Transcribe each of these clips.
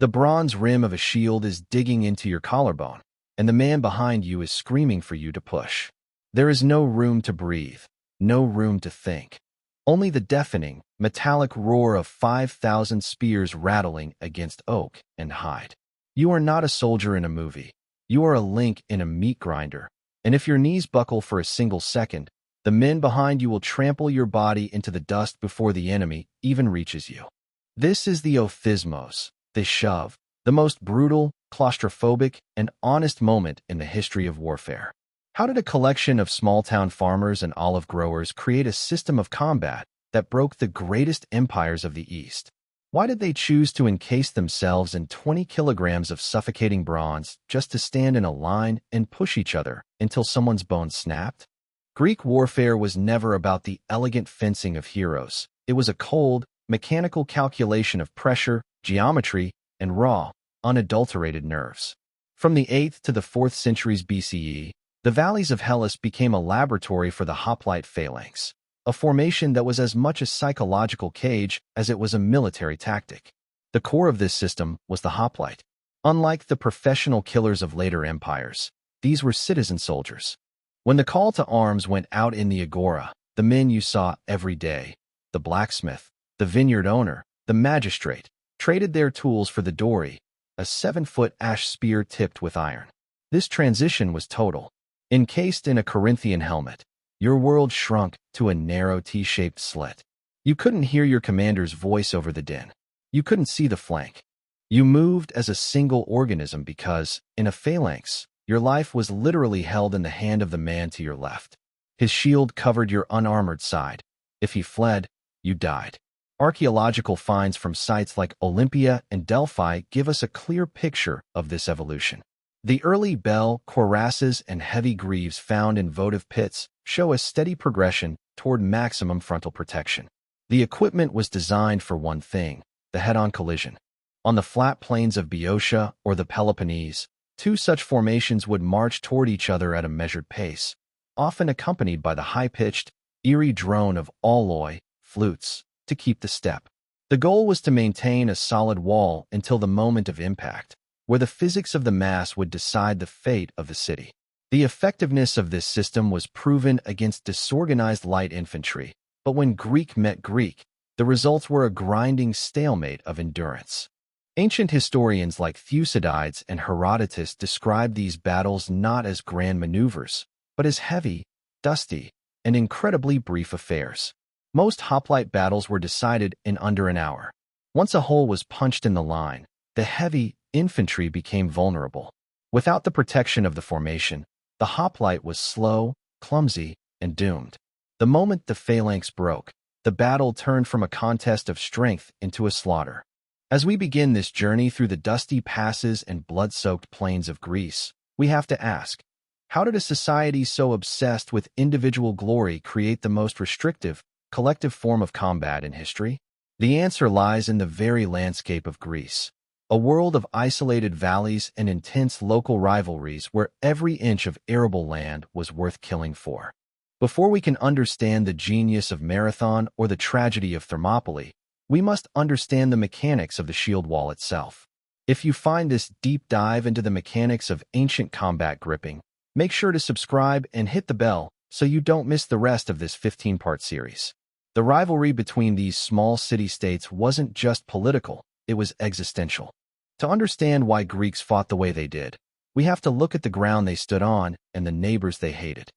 The bronze rim of a shield is digging into your collarbone, and the man behind you is screaming for you to push. There is no room to breathe, no room to think. Only the deafening, metallic roar of 5,000 spears rattling against oak and hide. You are not a soldier in a movie. You are a link in a meat grinder, and if your knees buckle for a single second, the men behind you will trample your body into the dust before the enemy even reaches you. This is the Othismos, the shove, the most brutal, claustrophobic, and honest moment in the history of warfare. How did a collection of small-town farmers and olive growers create a system of combat that broke the greatest empires of the East? Why did they choose to encase themselves in 20 kilograms of suffocating bronze just to stand in a line and push each other until someone's bones snapped? Greek warfare was never about the elegant fencing of heroes. It was a cold, mechanical calculation of pressure, geometry, and raw, unadulterated nerves. From the 8th to the 4th centuries BCE, the valleys of Hellas became a laboratory for the Hoplite Phalanx, a formation that was as much a psychological cage as it was a military tactic. The core of this system was the Hoplite. Unlike the professional killers of later empires, these were citizen soldiers. When the call to arms went out in the agora, the men you saw every day, the blacksmith, the vineyard owner, the magistrate, traded their tools for the dory, a 7-foot ash spear tipped with iron. This transition was total. Encased in a Corinthian helmet, your world shrunk to a narrow T-shaped slit. You couldn't hear your commander's voice over the din. You couldn't see the flank. You moved as a single organism because, in a phalanx, your life was literally held in the hand of the man to your left. His shield covered your unarmored side. If he fled, you died. Archaeological finds from sites like Olympia and Delphi give us a clear picture of this evolution. The early bell, cuirasses, and heavy greaves found in votive pits show a steady progression toward maximum frontal protection. The equipment was designed for one thing, the head-on collision. On the flat plains of Boeotia or the Peloponnese, two such formations would march toward each other at a measured pace, often accompanied by the high-pitched, eerie drone of alloy, flutes, to keep the step. The goal was to maintain a solid wall until the moment of impact, where the physics of the mass would decide the fate of the city. The effectiveness of this system was proven against disorganized light infantry, but when Greek met Greek, the results were a grinding stalemate of endurance. Ancient historians like Thucydides and Herodotus described these battles not as grand maneuvers, but as heavy, dusty, and incredibly brief affairs. Most hoplite battles were decided in under an hour. Once a hole was punched in the line, the heavy infantry became vulnerable. Without the protection of the formation, the hoplite was slow, clumsy, and doomed. The moment the phalanx broke, the battle turned from a contest of strength into a slaughter. As we begin this journey through the dusty passes and blood-soaked plains of Greece, we have to ask, how did a society so obsessed with individual glory create the most restrictive, collective form of combat in history? The answer lies in the very landscape of Greece. A world of isolated valleys and intense local rivalries where every inch of arable land was worth killing for. Before we can understand the genius of Marathon or the tragedy of Thermopylae, we must understand the mechanics of the shield wall itself. If you find this deep dive into the mechanics of ancient combat gripping, make sure to subscribe and hit the bell so you don't miss the rest of this 15-part series. The rivalry between these small city-states wasn't just political, it was existential. To understand why Greeks fought the way they did, we have to look at the ground they stood on and the neighbors they hated.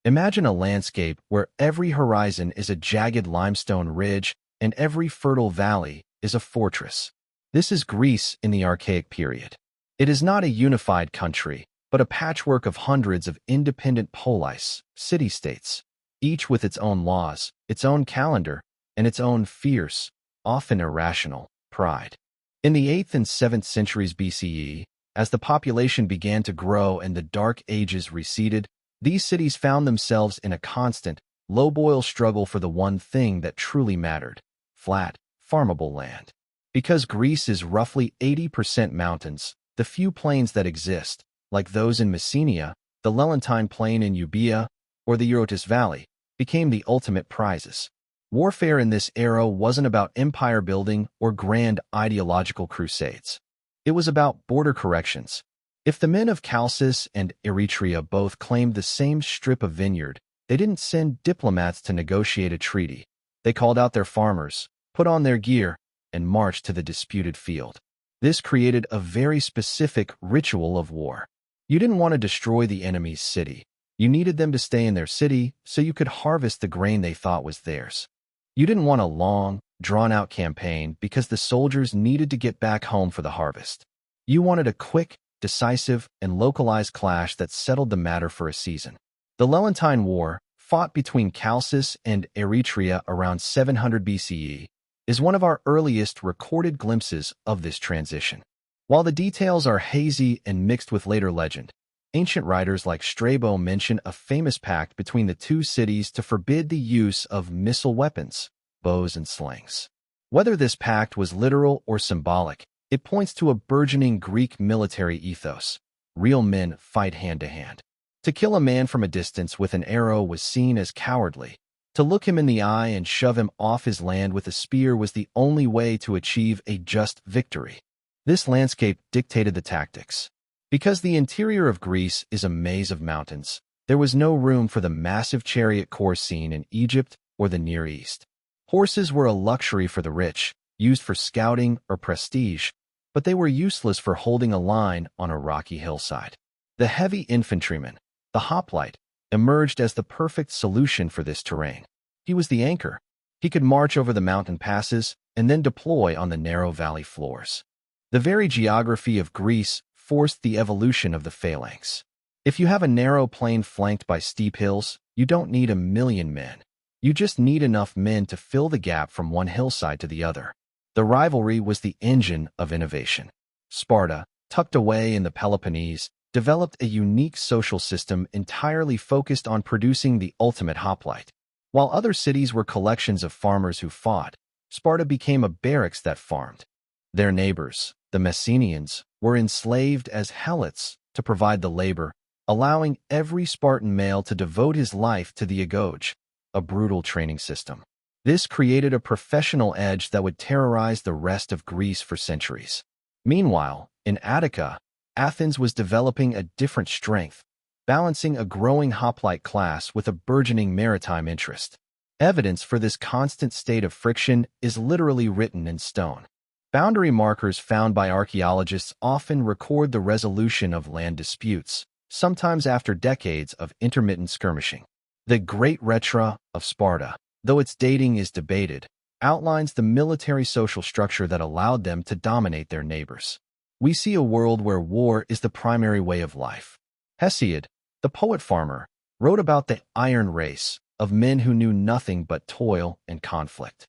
Imagine a landscape where every horizon is a jagged limestone ridge and every fertile valley is a fortress. This is Greece in the Archaic period. It is not a unified country, but a patchwork of hundreds of independent polis, city-states, each with its own laws, its own calendar, and its own fierce, often irrational, pride. In the 8th and 7th centuries BCE, as the population began to grow and the Dark Ages receded, these cities found themselves in a constant, low-boil struggle for the one thing that truly mattered: flat, farmable land. Because Greece is roughly 80% mountains, the few plains that exist, like those in Messenia, the Lelantine Plain in Euboea, or the Eurotas Valley, became the ultimate prizes. Warfare in this era wasn't about empire building or grand ideological crusades. It was about border corrections. If the men of Chalcis and Eretria both claimed the same strip of vineyard, they didn't send diplomats to negotiate a treaty. They called out their farmers, put on their gear, and marched to the disputed field. This created a very specific ritual of war. You didn't want to destroy the enemy's city. You needed them to stay in their city so you could harvest the grain they thought was theirs. You didn't want a long, drawn-out campaign because the soldiers needed to get back home for the harvest. You wanted a quick, decisive, and localized clash that settled the matter for a season. The Lelantine War, fought between Chalcis and Eretria around 700 BCE, is one of our earliest recorded glimpses of this transition. While the details are hazy and mixed with later legend, ancient writers like Strabo mention a famous pact between the two cities to forbid the use of missile weapons, bows and slings. Whether this pact was literal or symbolic, it points to a burgeoning Greek military ethos. Real men fight hand-to-hand. To kill a man from a distance with an arrow was seen as cowardly. To look him in the eye and shove him off his land with a spear was the only way to achieve a just victory. This landscape dictated the tactics. Because the interior of Greece is a maze of mountains, there was no room for the massive chariot course seen in Egypt or the Near East. Horses were a luxury for the rich, used for scouting or prestige, but they were useless for holding a line on a rocky hillside. The heavy infantryman, the hoplite, emerged as the perfect solution for this terrain. He was the anchor. He could march over the mountain passes and then deploy on the narrow valley floors. The very geography of Greece forced the evolution of the phalanx. If you have a narrow plain flanked by steep hills, you don't need 1,000,000 men. You just need enough men to fill the gap from one hillside to the other. The rivalry was the engine of innovation. Sparta, tucked away in the Peloponnese, developed a unique social system entirely focused on producing the ultimate hoplite. While other cities were collections of farmers who fought, Sparta became a barracks that farmed. Their neighbors, the Messenians, were enslaved as helots to provide the labor, allowing every Spartan male to devote his life to the agoge, a brutal training system. This created a professional edge that would terrorize the rest of Greece for centuries. Meanwhile, in Attica, Athens was developing a different strength, balancing a growing hoplite class with a burgeoning maritime interest. Evidence for this constant state of friction is literally written in stone. Boundary markers found by archaeologists often record the resolution of land disputes, sometimes after decades of intermittent skirmishing. The Great Retra of Sparta, though its dating is debated, outlines the military social structure that allowed them to dominate their neighbors. We see a world where war is the primary way of life. Hesiod, the poet-farmer, wrote about the iron race of men who knew nothing but toil and conflict.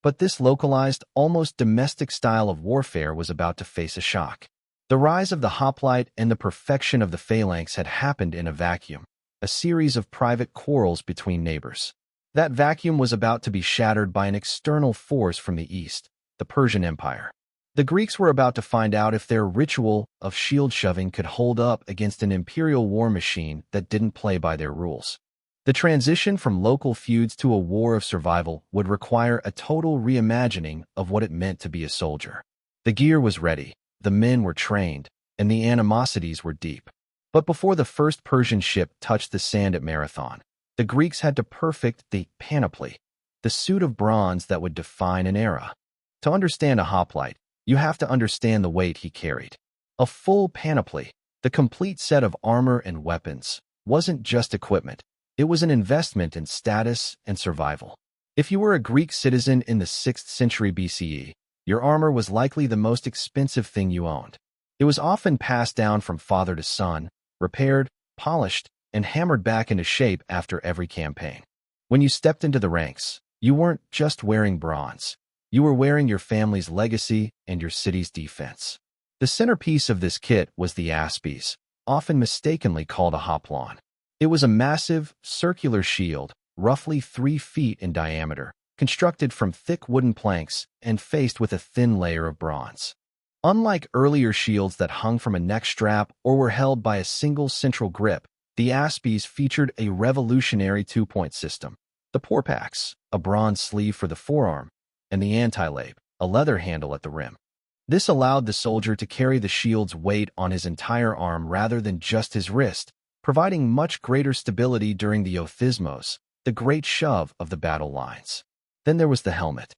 But this localized, almost domestic style of warfare was about to face a shock. The rise of the hoplite and the perfection of the phalanx had happened in a vacuum, a series of private quarrels between neighbors. That vacuum was about to be shattered by an external force from the east, the Persian Empire. The Greeks were about to find out if their ritual of shield shoving could hold up against an imperial war machine that didn't play by their rules. The transition from local feuds to a war of survival would require a total reimagining of what it meant to be a soldier. The gear was ready, the men were trained, and the animosities were deep. But before the first Persian ship touched the sand at Marathon, the Greeks had to perfect the panoply, the suit of bronze that would define an era. To understand a hoplite, you have to understand the weight he carried. A full panoply, the complete set of armor and weapons, wasn't just equipment. It was an investment in status and survival. If you were a Greek citizen in the 6th century BCE, your armor was likely the most expensive thing you owned. It was often passed down from father to son, repaired, polished, and hammered back into shape after every campaign. When you stepped into the ranks, you weren't just wearing bronze. You were wearing your family's legacy and your city's defense. The centerpiece of this kit was the aspis, often mistakenly called a hoplon. It was a massive, circular shield, roughly 3 feet in diameter, constructed from thick wooden planks and faced with a thin layer of bronze. Unlike earlier shields that hung from a neck strap or were held by a single central grip, the aspis featured a revolutionary 2-point system. The porpax, a bronze sleeve for the forearm, and the antilabe, a leather handle at the rim. This allowed the soldier to carry the shield's weight on his entire arm rather than just his wrist, providing much greater stability during the Othismos, the great shove of the battle lines. Then there was the helmet.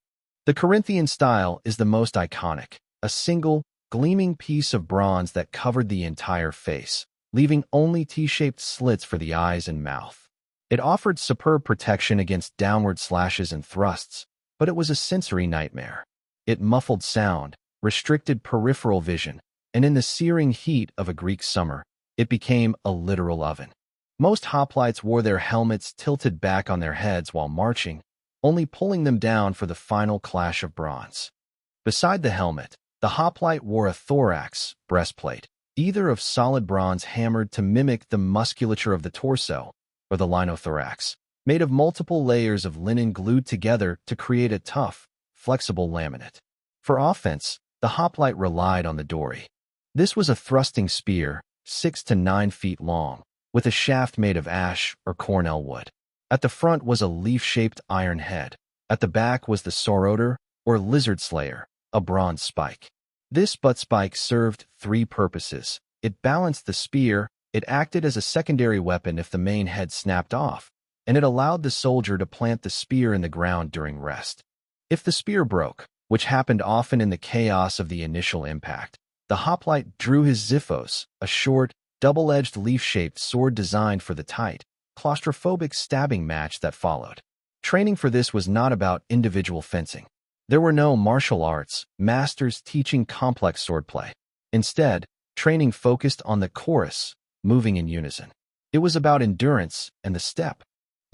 The Corinthian style is the most iconic, a single, gleaming piece of bronze that covered the entire face, leaving only T-shaped slits for the eyes and mouth. It offered superb protection against downward slashes and thrusts, but it was a sensory nightmare. It muffled sound, restricted peripheral vision, and in the searing heat of a Greek summer, it became a literal oven. Most hoplites wore their helmets tilted back on their heads while marching, only pulling them down for the final clash of bronze. Beside the helmet, the hoplite wore a thorax breastplate, either of solid bronze hammered to mimic the musculature of the torso, or the linothorax, made of multiple layers of linen glued together to create a tough, flexible laminate. For offense, the hoplite relied on the dory. This was a thrusting spear, 6 to 9 feet long, with a shaft made of ash or cornel wood. At the front was a leaf-shaped iron head. At the back was the sauroder, or lizard slayer, a bronze spike. This butt spike served 3 purposes. It balanced the spear, it acted as a secondary weapon if the main head snapped off, and it allowed the soldier to plant the spear in the ground during rest. If the spear broke, which happened often in the chaos of the initial impact, the hoplite drew his xiphos, a short, double-edged leaf-shaped sword designed for the tight, claustrophobic stabbing match that followed. Training for this was not about individual fencing. There were no martial arts masters teaching complex swordplay. Instead, training focused on the chorus, moving in unison. It was about endurance and the step.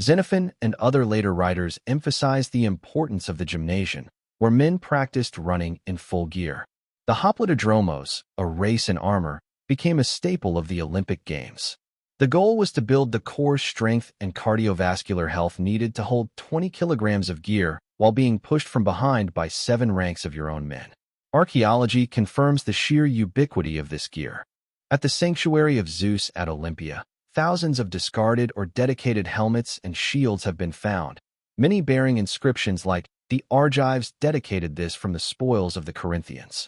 Xenophon and other later writers emphasized the importance of the gymnasium, where men practiced running in full gear. The hoplitodromos, a race in armor, became a staple of the Olympic Games. The goal was to build the core strength and cardiovascular health needed to hold 20 kilograms of gear while being pushed from behind by 7 ranks of your own men. Archaeology confirms the sheer ubiquity of this gear. At the sanctuary of Zeus at Olympia, thousands of discarded or dedicated helmets and shields have been found, many bearing inscriptions like the Argives dedicated this from the spoils of the Corinthians.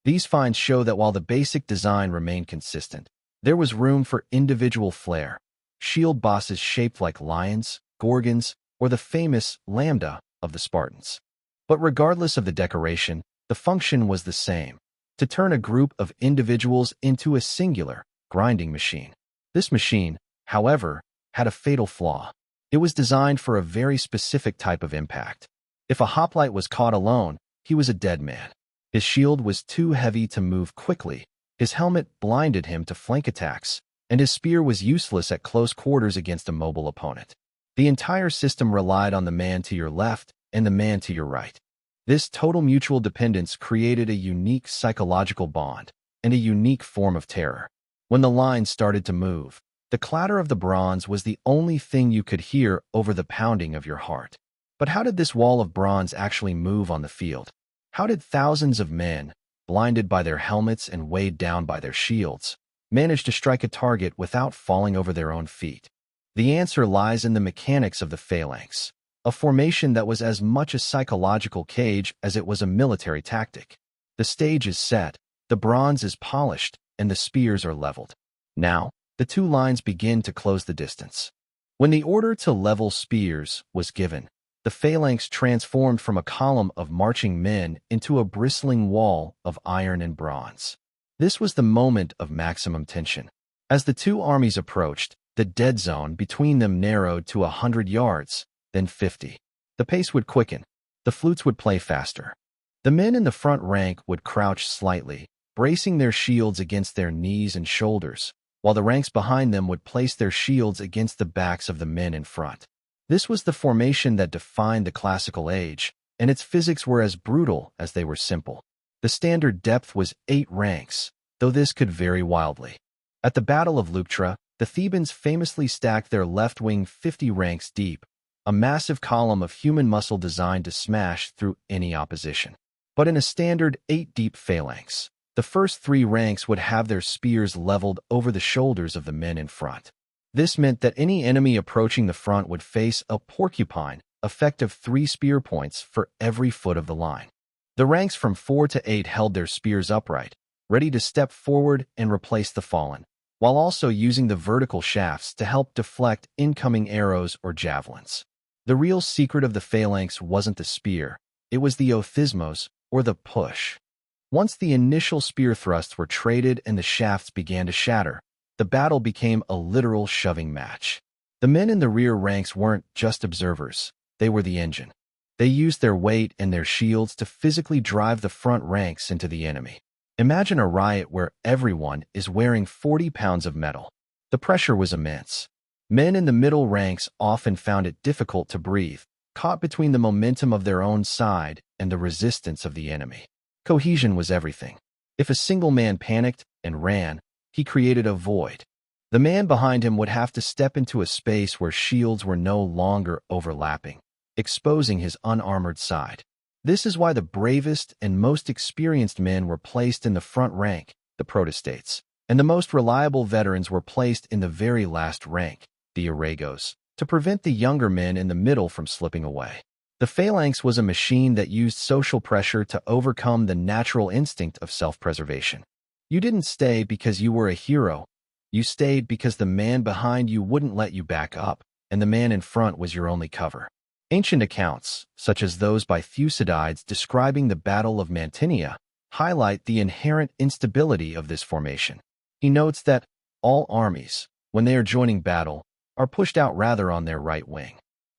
These finds show that while the basic design remained consistent, there was room for individual flair. Shield bosses shaped like lions, gorgons, or the famous lambda of the Spartans. But regardless of the decoration, the function was the same: to turn a group of individuals into a singular, grinding machine. This machine, however, had a fatal flaw. It was designed for a very specific type of impact. If a hoplite was caught alone, he was a dead man. His shield was too heavy to move quickly, his helmet blinded him to flank attacks, and his spear was useless at close quarters against a mobile opponent. The entire system relied on the man to your left and the man to your right. This total mutual dependence created a unique psychological bond and a unique form of terror. When the line started to move, the clatter of the bronze was the only thing you could hear over the pounding of your heart. But how did this wall of bronze actually move on the field? How did thousands of men, blinded by their helmets and weighed down by their shields, manage to strike a target without falling over their own feet? The answer lies in the mechanics of the phalanx, a formation that was as much a psychological cage as it was a military tactic. The stage is set, the bronze is polished, and the spears are leveled. Now, the two lines begin to close the distance. When the order to level spears was given, the phalanx transformed from a column of marching men into a bristling wall of iron and bronze. This was the moment of maximum tension. As the two armies approached, the dead zone between them narrowed to 100 yards, then 50. The pace would quicken. The flutes would play faster. The men in the front rank would crouch slightly, bracing their shields against their knees and shoulders, while the ranks behind them would place their shields against the backs of the men in front. This was the formation that defined the classical age, and its physics were as brutal as they were simple. The standard depth was 8 ranks, though this could vary wildly. At the Battle of Leuctra, the Thebans famously stacked their left wing 50 ranks deep, a massive column of human muscle designed to smash through any opposition. But in a standard 8-deep phalanx, the first 3 ranks would have their spears leveled over the shoulders of the men in front. This meant that any enemy approaching the front would face a porcupine effect of 3 spear points for every foot of the line. The ranks from 4 to 8 held their spears upright, ready to step forward and replace the fallen, while also using the vertical shafts to help deflect incoming arrows or javelins. The real secret of the Phalanx wasn't the spear, it was the Othismos, or the push. Once the initial spear thrusts were traded and the shafts began to shatter, the battle became a literal shoving match. The men in the rear ranks weren't just observers, they were the engine. They used their weight and their shields to physically drive the front ranks into the enemy. Imagine a riot where everyone is wearing 40 pounds of metal. The pressure was immense. Men in the middle ranks often found it difficult to breathe, caught between the momentum of their own side and the resistance of the enemy. Cohesion was everything. If a single man panicked and ran, he created a void. The man behind him would have to step into a space where shields were no longer overlapping, exposing his unarmored side. This is why the bravest and most experienced men were placed in the front rank, the protestates, and the most reliable veterans were placed in the very last rank, the aragos, to prevent the younger men in the middle from slipping away. The Phalanx was a machine that used social pressure to overcome the natural instinct of self-preservation. You didn't stay because you were a hero. You stayed because the man behind you wouldn't let you back up, and the man in front was your only cover. Ancient accounts, such as those by Thucydides describing the Battle of Mantinia, highlight the inherent instability of this formation. He notes that all armies, when they are joining battle, are pushed out rather on their right wing.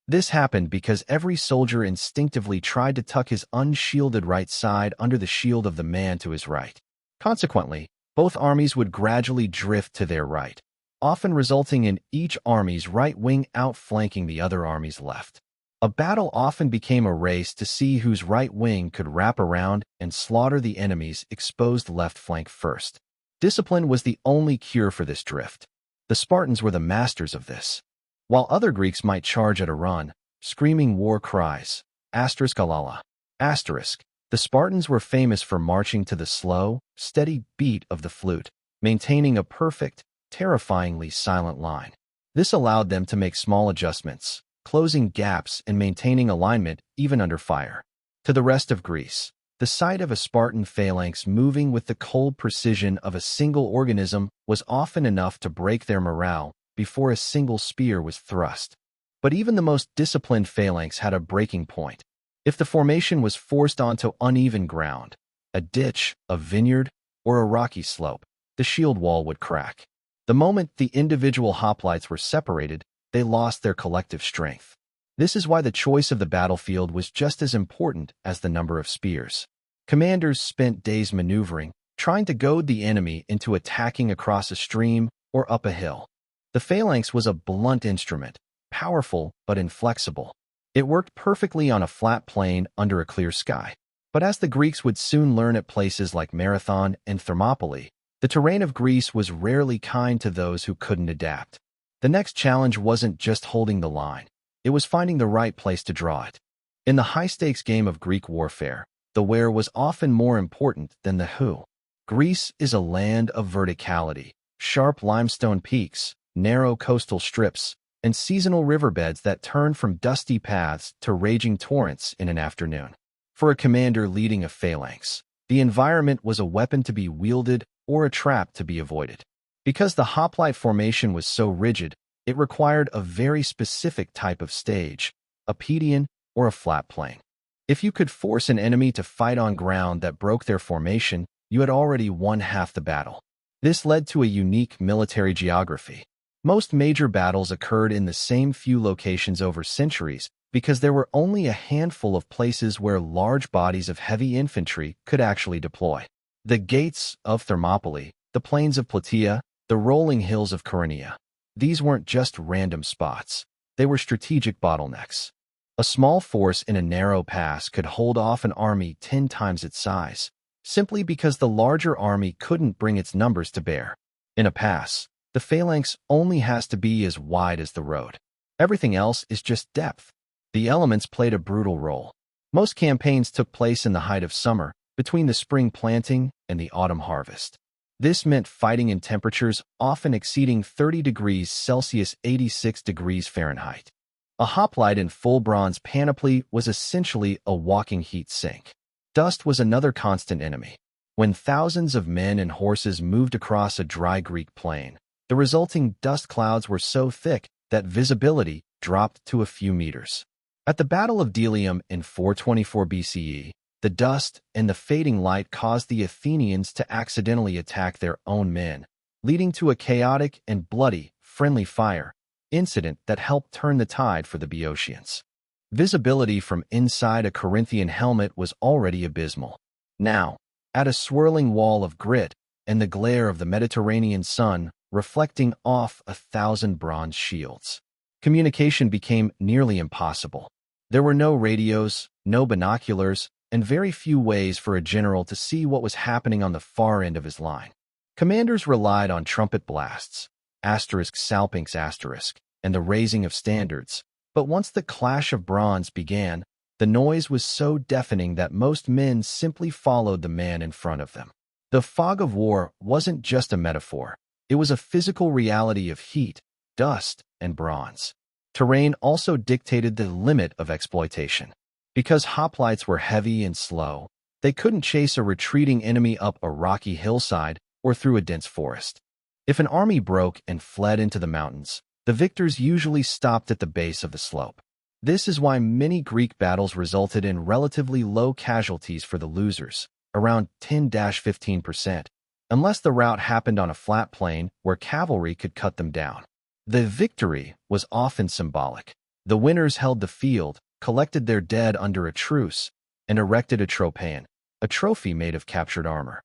This happened because every soldier instinctively tried to tuck his unshielded right side under the shield of the man to his right. Consequently, both armies would gradually drift to their right, often resulting in each army's right wing outflanking the other army's left. A battle often became a race to see whose right wing could wrap around and slaughter the enemy's exposed left flank first. Discipline was the only cure for this drift. The Spartans were the masters of this. While other Greeks might charge at a run, screaming war cries, *alala, the Spartans were famous for marching to the slow, steady beat of the flute, maintaining a perfect, terrifyingly silent line. This allowed them to make small adjustments, closing gaps and maintaining alignment even under fire. To the rest of Greece, the sight of a Spartan phalanx moving with the cold precision of a single organism was often enough to break their morale before a single spear was thrust. But even the most disciplined phalanx had a breaking point. If the formation was forced onto uneven ground, a ditch, a vineyard, or a rocky slope, the shield wall would crack. The moment the individual hoplites were separated, they lost their collective strength. This is why the choice of the battlefield was just as important as the number of spears. Commanders spent days maneuvering, trying to goad the enemy into attacking across a stream or up a hill. The phalanx was a blunt instrument, powerful but inflexible. It worked perfectly on a flat plain under a clear sky. But as the Greeks would soon learn at places like Marathon and Thermopylae, the terrain of Greece was rarely kind to those who couldn't adapt. The next challenge wasn't just holding the line. It was finding the right place to draw it. In the high-stakes game of Greek warfare, the where was often more important than the who. Greece is a land of verticality, sharp limestone peaks, narrow coastal strips, and seasonal riverbeds that turn from dusty paths to raging torrents in an afternoon. For a commander leading a phalanx, the environment was a weapon to be wielded or a trap to be avoided. Because the hoplite formation was so rigid, it required a very specific type of stage, a pedion or a flat plain. If you could force an enemy to fight on ground that broke their formation, you had already won half the battle. This led to a unique military geography. Most major battles occurred in the same few locations over centuries because there were only a handful of places where large bodies of heavy infantry could actually deploy. The gates of Thermopylae, the plains of Plataea, the rolling hills of Coronea. These weren't just random spots. They were strategic bottlenecks. A small force in a narrow pass could hold off an army 10 times its size, simply because the larger army couldn't bring its numbers to bear. In a pass, the phalanx only has to be as wide as the road. Everything else is just depth. The elements played a brutal role. Most campaigns took place in the height of summer, between the spring planting and the autumn harvest. This meant fighting in temperatures often exceeding 30 degrees Celsius 86 degrees Fahrenheit. A hoplite in full bronze panoply was essentially a walking heat sink. Dust was another constant enemy. When thousands of men and horses moved across a dry Greek plain, the resulting dust clouds were so thick that visibility dropped to a few meters. At the Battle of Delium in 424 BCE, the dust and the fading light caused the Athenians to accidentally attack their own men, leading to a chaotic and bloody, friendly fire incident that helped turn the tide for the Boeotians. Visibility from inside a Corinthian helmet was already abysmal. Now, add a swirling wall of grit and the glare of the Mediterranean sun reflecting off 1,000 bronze shields. Communication became nearly impossible. There were no radios, no binoculars, and very few ways for a general to see what was happening on the far end of his line. Commanders relied on trumpet blasts, ****, and the raising of standards, but once the clash of bronze began, the noise was so deafening that most men simply followed the man in front of them. The fog of war wasn't just a metaphor. It was a physical reality of heat, dust, and bronze. Terrain also dictated the limit of exploitation. Because hoplites were heavy and slow, they couldn't chase a retreating enemy up a rocky hillside or through a dense forest. If an army broke and fled into the mountains, the victors usually stopped at the base of the slope. This is why many Greek battles resulted in relatively low casualties for the losers, around 10–15%, unless the rout happened on a flat plain where cavalry could cut them down. The victory was often symbolic. The winners held the field, collected their dead under a truce, and erected a tropaeon, a trophy made of captured armor.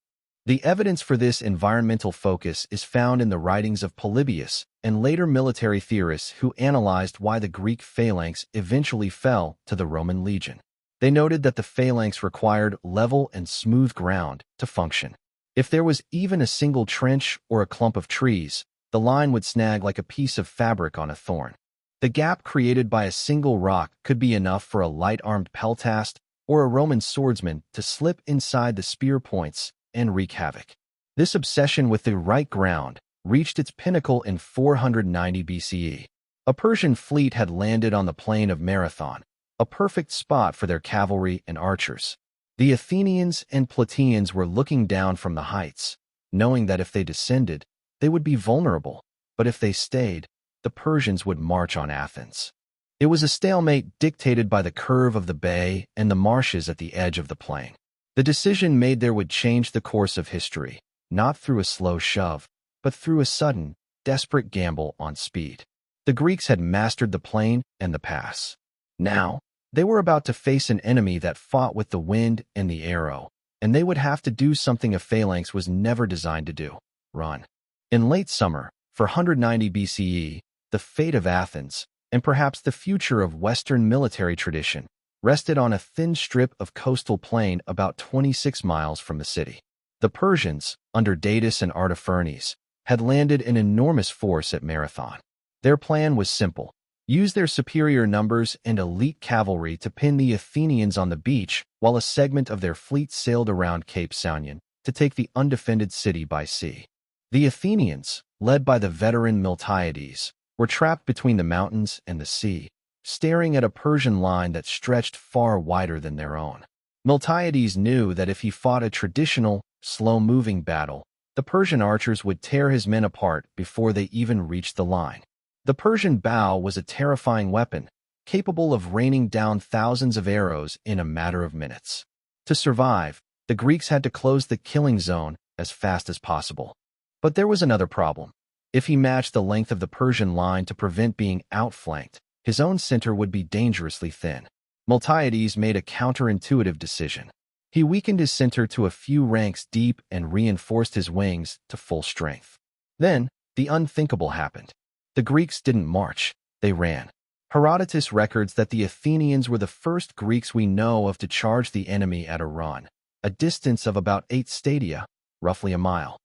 The evidence for this environmental focus is found in the writings of Polybius and later military theorists who analyzed why the Greek phalanx eventually fell to the Roman legion. They noted that the phalanx required level and smooth ground to function. If there was even a single trench or a clump of trees, the line would snag like a piece of fabric on a thorn. The gap created by a single rock could be enough for a light-armed peltast or a Roman swordsman to slip inside the spear points and wreak havoc. This obsession with the right ground reached its pinnacle in 490 BCE. A Persian fleet had landed on the plain of Marathon, a perfect spot for their cavalry and archers. The Athenians and Plataeans were looking down from the heights, knowing that if they descended, they would be vulnerable, but if they stayed, the Persians would march on Athens. It was a stalemate dictated by the curve of the bay and the marshes at the edge of the plain. The decision made there would change the course of history, not through a slow shove, but through a sudden, desperate gamble on speed. The Greeks had mastered the plain and the pass. Now, they were about to face an enemy that fought with the wind and the arrow, and they would have to do something a phalanx was never designed to do: run. In late summer, 490 BCE, the fate of Athens, and perhaps the future of Western military tradition, rested on a thin strip of coastal plain about 26 miles from the city. The Persians, under Datis and Artaphernes, had landed an enormous force at Marathon. Their plan was simple: use their superior numbers and elite cavalry to pin the Athenians on the beach while a segment of their fleet sailed around Cape Saunion to take the undefended city by sea. The Athenians, led by the veteran Miltiades, were trapped between the mountains and the sea, staring at a Persian line that stretched far wider than their own. Miltiades knew that if he fought a traditional, slow-moving battle, the Persian archers would tear his men apart before they even reached the line. The Persian bow was a terrifying weapon, capable of raining down thousands of arrows in a matter of minutes. To survive, the Greeks had to close the killing zone as fast as possible. But there was another problem. If he matched the length of the Persian line to prevent being outflanked, his own center would be dangerously thin. Miltiades made a counterintuitive decision. He weakened his center to a few ranks deep and reinforced his wings to full strength. Then, the unthinkable happened. The Greeks didn't march, they ran. Herodotus records that the Athenians were the first Greeks we know of to charge the enemy at a run, a distance of about 8 stadia, roughly a mile.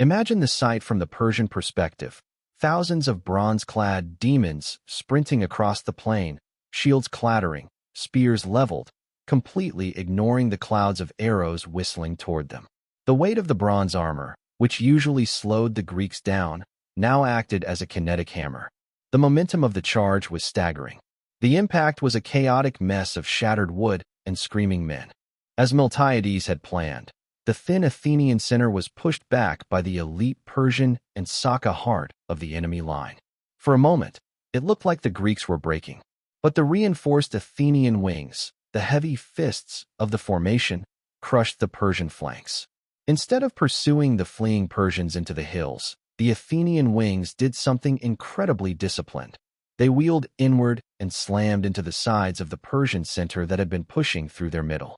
Imagine the sight from the Persian perspective: thousands of bronze-clad demons sprinting across the plain, shields clattering, spears leveled, completely ignoring the clouds of arrows whistling toward them. The weight of the bronze armor, which usually slowed the Greeks down, now acted as a kinetic hammer. The momentum of the charge was staggering. The impact was a chaotic mess of shattered wood and screaming men. As Miltiades had planned, the thin Athenian center was pushed back by the elite Persian and Saka heart of the enemy line. For a moment, it looked like the Greeks were breaking, but the reinforced Athenian wings, the heavy fists of the formation, crushed the Persian flanks. Instead of pursuing the fleeing Persians into the hills, the Athenian wings did something incredibly disciplined. They wheeled inward and slammed into the sides of the Persian center that had been pushing through their middle.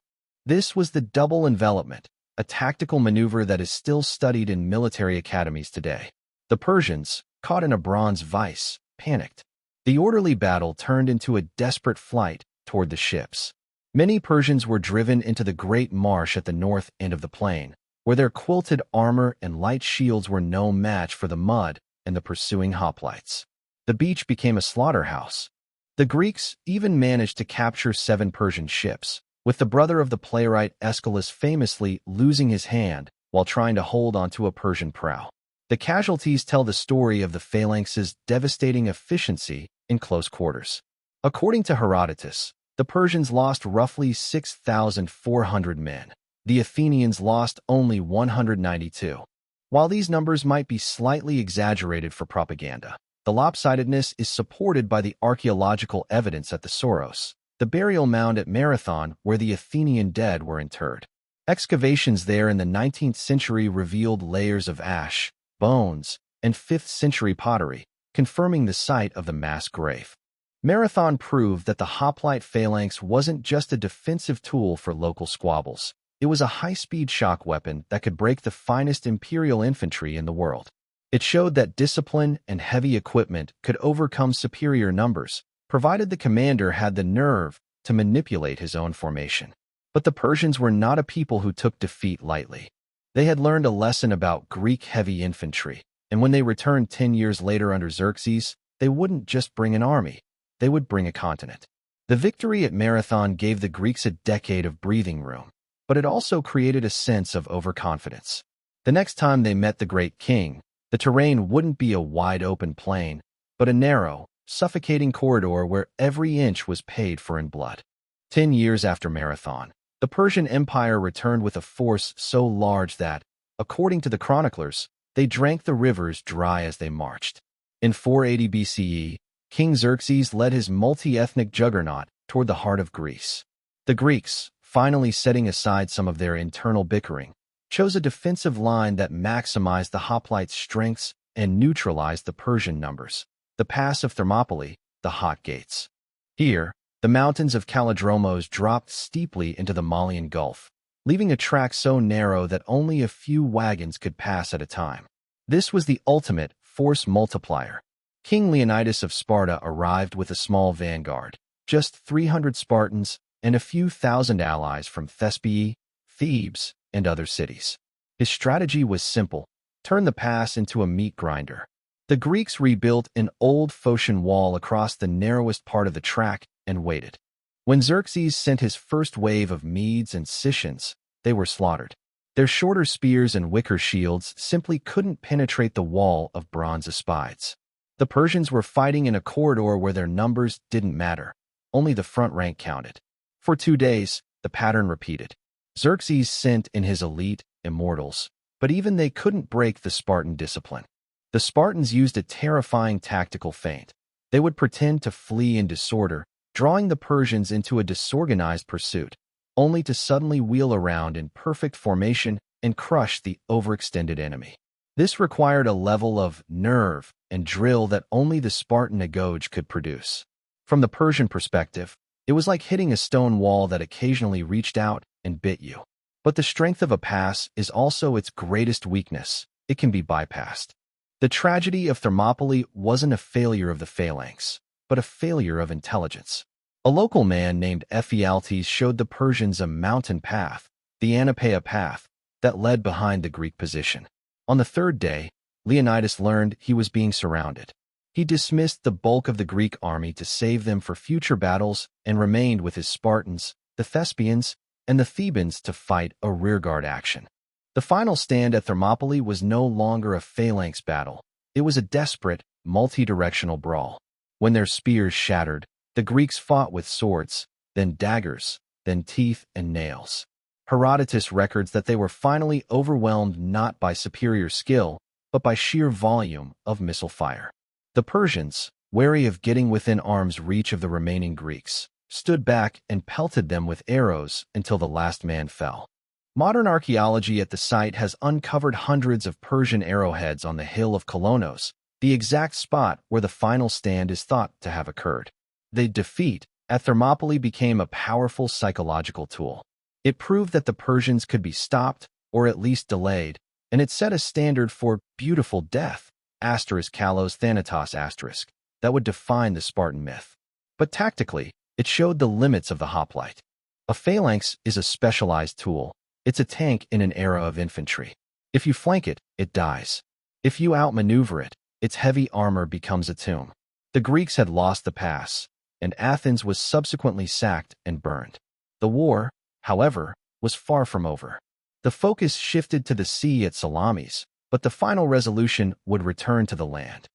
This was the double envelopment, a tactical maneuver that is still studied in military academies today. The Persians, caught in a bronze vice, panicked. The orderly battle turned into a desperate flight toward the ships. Many Persians were driven into the great marsh at the north end of the plain, where their quilted armor and light shields were no match for the mud and the pursuing hoplites. The beach became a slaughterhouse. The Greeks even managed to capture 7 Persian ships, with the brother of the playwright Aeschylus famously losing his hand while trying to hold onto a Persian prow. The casualties tell the story of the Phalanx's devastating efficiency in close quarters. According to Herodotus, the Persians lost roughly 6,400 men. The Athenians lost only 192. While these numbers might be slightly exaggerated for propaganda, the lopsidedness is supported by the archaeological evidence at the Soros, the burial mound at Marathon where the Athenian dead were interred. Excavations there in the 19th century revealed layers of ash, bones, and 5th century pottery, confirming the site of the mass grave. Marathon proved that the Hoplite Phalanx wasn't just a defensive tool for local squabbles. It was a high-speed shock weapon that could break the finest imperial infantry in the world. It showed that discipline and heavy equipment could overcome superior numbers, provided the commander had the nerve to manipulate his own formation. But the Persians were not a people who took defeat lightly. They had learned a lesson about Greek heavy infantry, and when they returned 10 years later under Xerxes, they wouldn't just bring an army, they would bring a continent. The victory at Marathon gave the Greeks a decade of breathing room, but it also created a sense of overconfidence. The next time they met the great king, the terrain wouldn't be a wide-open plain, but a narrow, suffocating corridor where every inch was paid for in blood. 10 years after Marathon, the Persian Empire returned with a force so large that, according to the chroniclers, they drank the rivers dry as they marched. In 480 BCE, King Xerxes led his multi-ethnic juggernaut toward the heart of Greece. The Greeks, finally setting aside some of their internal bickering, chose a defensive line that maximized the hoplites' strengths and neutralized the Persian numbers. The pass of Thermopylae, the Hot Gates. Here, the mountains of Kallidromos dropped steeply into the Malian Gulf, leaving a track so narrow that only a few wagons could pass at a time. This was the ultimate force multiplier. King Leonidas of Sparta arrived with a small vanguard, just 300 Spartans and a few thousand allies from Thespiae, Thebes, and other cities. His strategy was simple: turn the pass into a meat grinder. The Greeks rebuilt an old Phocian wall across the narrowest part of the track and waited. When Xerxes sent his first wave of Medes and Scythians, they were slaughtered. Their shorter spears and wicker shields simply couldn't penetrate the wall of bronze aspides. The Persians were fighting in a corridor where their numbers didn't matter. Only the front rank counted. For 2 days, the pattern repeated. Xerxes sent in his elite immortals, but even they couldn't break the Spartan discipline. The Spartans used a terrifying tactical feint. They would pretend to flee in disorder, drawing the Persians into a disorganized pursuit, only to suddenly wheel around in perfect formation and crush the overextended enemy. This required a level of nerve and drill that only the Spartan agoge could produce. From the Persian perspective, it was like hitting a stone wall that occasionally reached out and bit you. But the strength of a pass is also its greatest weakness. It can be bypassed. The tragedy of Thermopylae wasn't a failure of the Phalanx, but a failure of intelligence. A local man named Ephialtes showed the Persians a mountain path, the Anapaea path, that led behind the Greek position. On the 3rd day, Leonidas learned he was being surrounded. He dismissed the bulk of the Greek army to save them for future battles and remained with his Spartans, the Thespians, and the Thebans to fight a rearguard action. The final stand at Thermopylae was no longer a phalanx battle. It was a desperate, multi-directional brawl. When their spears shattered, the Greeks fought with swords, then daggers, then teeth and nails. Herodotus records that they were finally overwhelmed not by superior skill, but by sheer volume of missile fire. The Persians, wary of getting within arm's reach of the remaining Greeks, stood back and pelted them with arrows until the last man fell. Modern archaeology at the site has uncovered hundreds of Persian arrowheads on the hill of Kolonos, the exact spot where the final stand is thought to have occurred. The defeat at Thermopylae became a powerful psychological tool. It proved that the Persians could be stopped, or at least delayed, and it set a standard for beautiful death, kalos thanatos that would define the Spartan myth. But tactically, it showed the limits of the hoplite. A phalanx is a specialized tool. It's a tank in an era of infantry. If you flank it, it dies. If you outmaneuver it, its heavy armor becomes a tomb. The Greeks had lost the pass, and Athens was subsequently sacked and burned. The war, however, was far from over. The focus shifted to the sea at Salamis, but the final resolution would return to the land.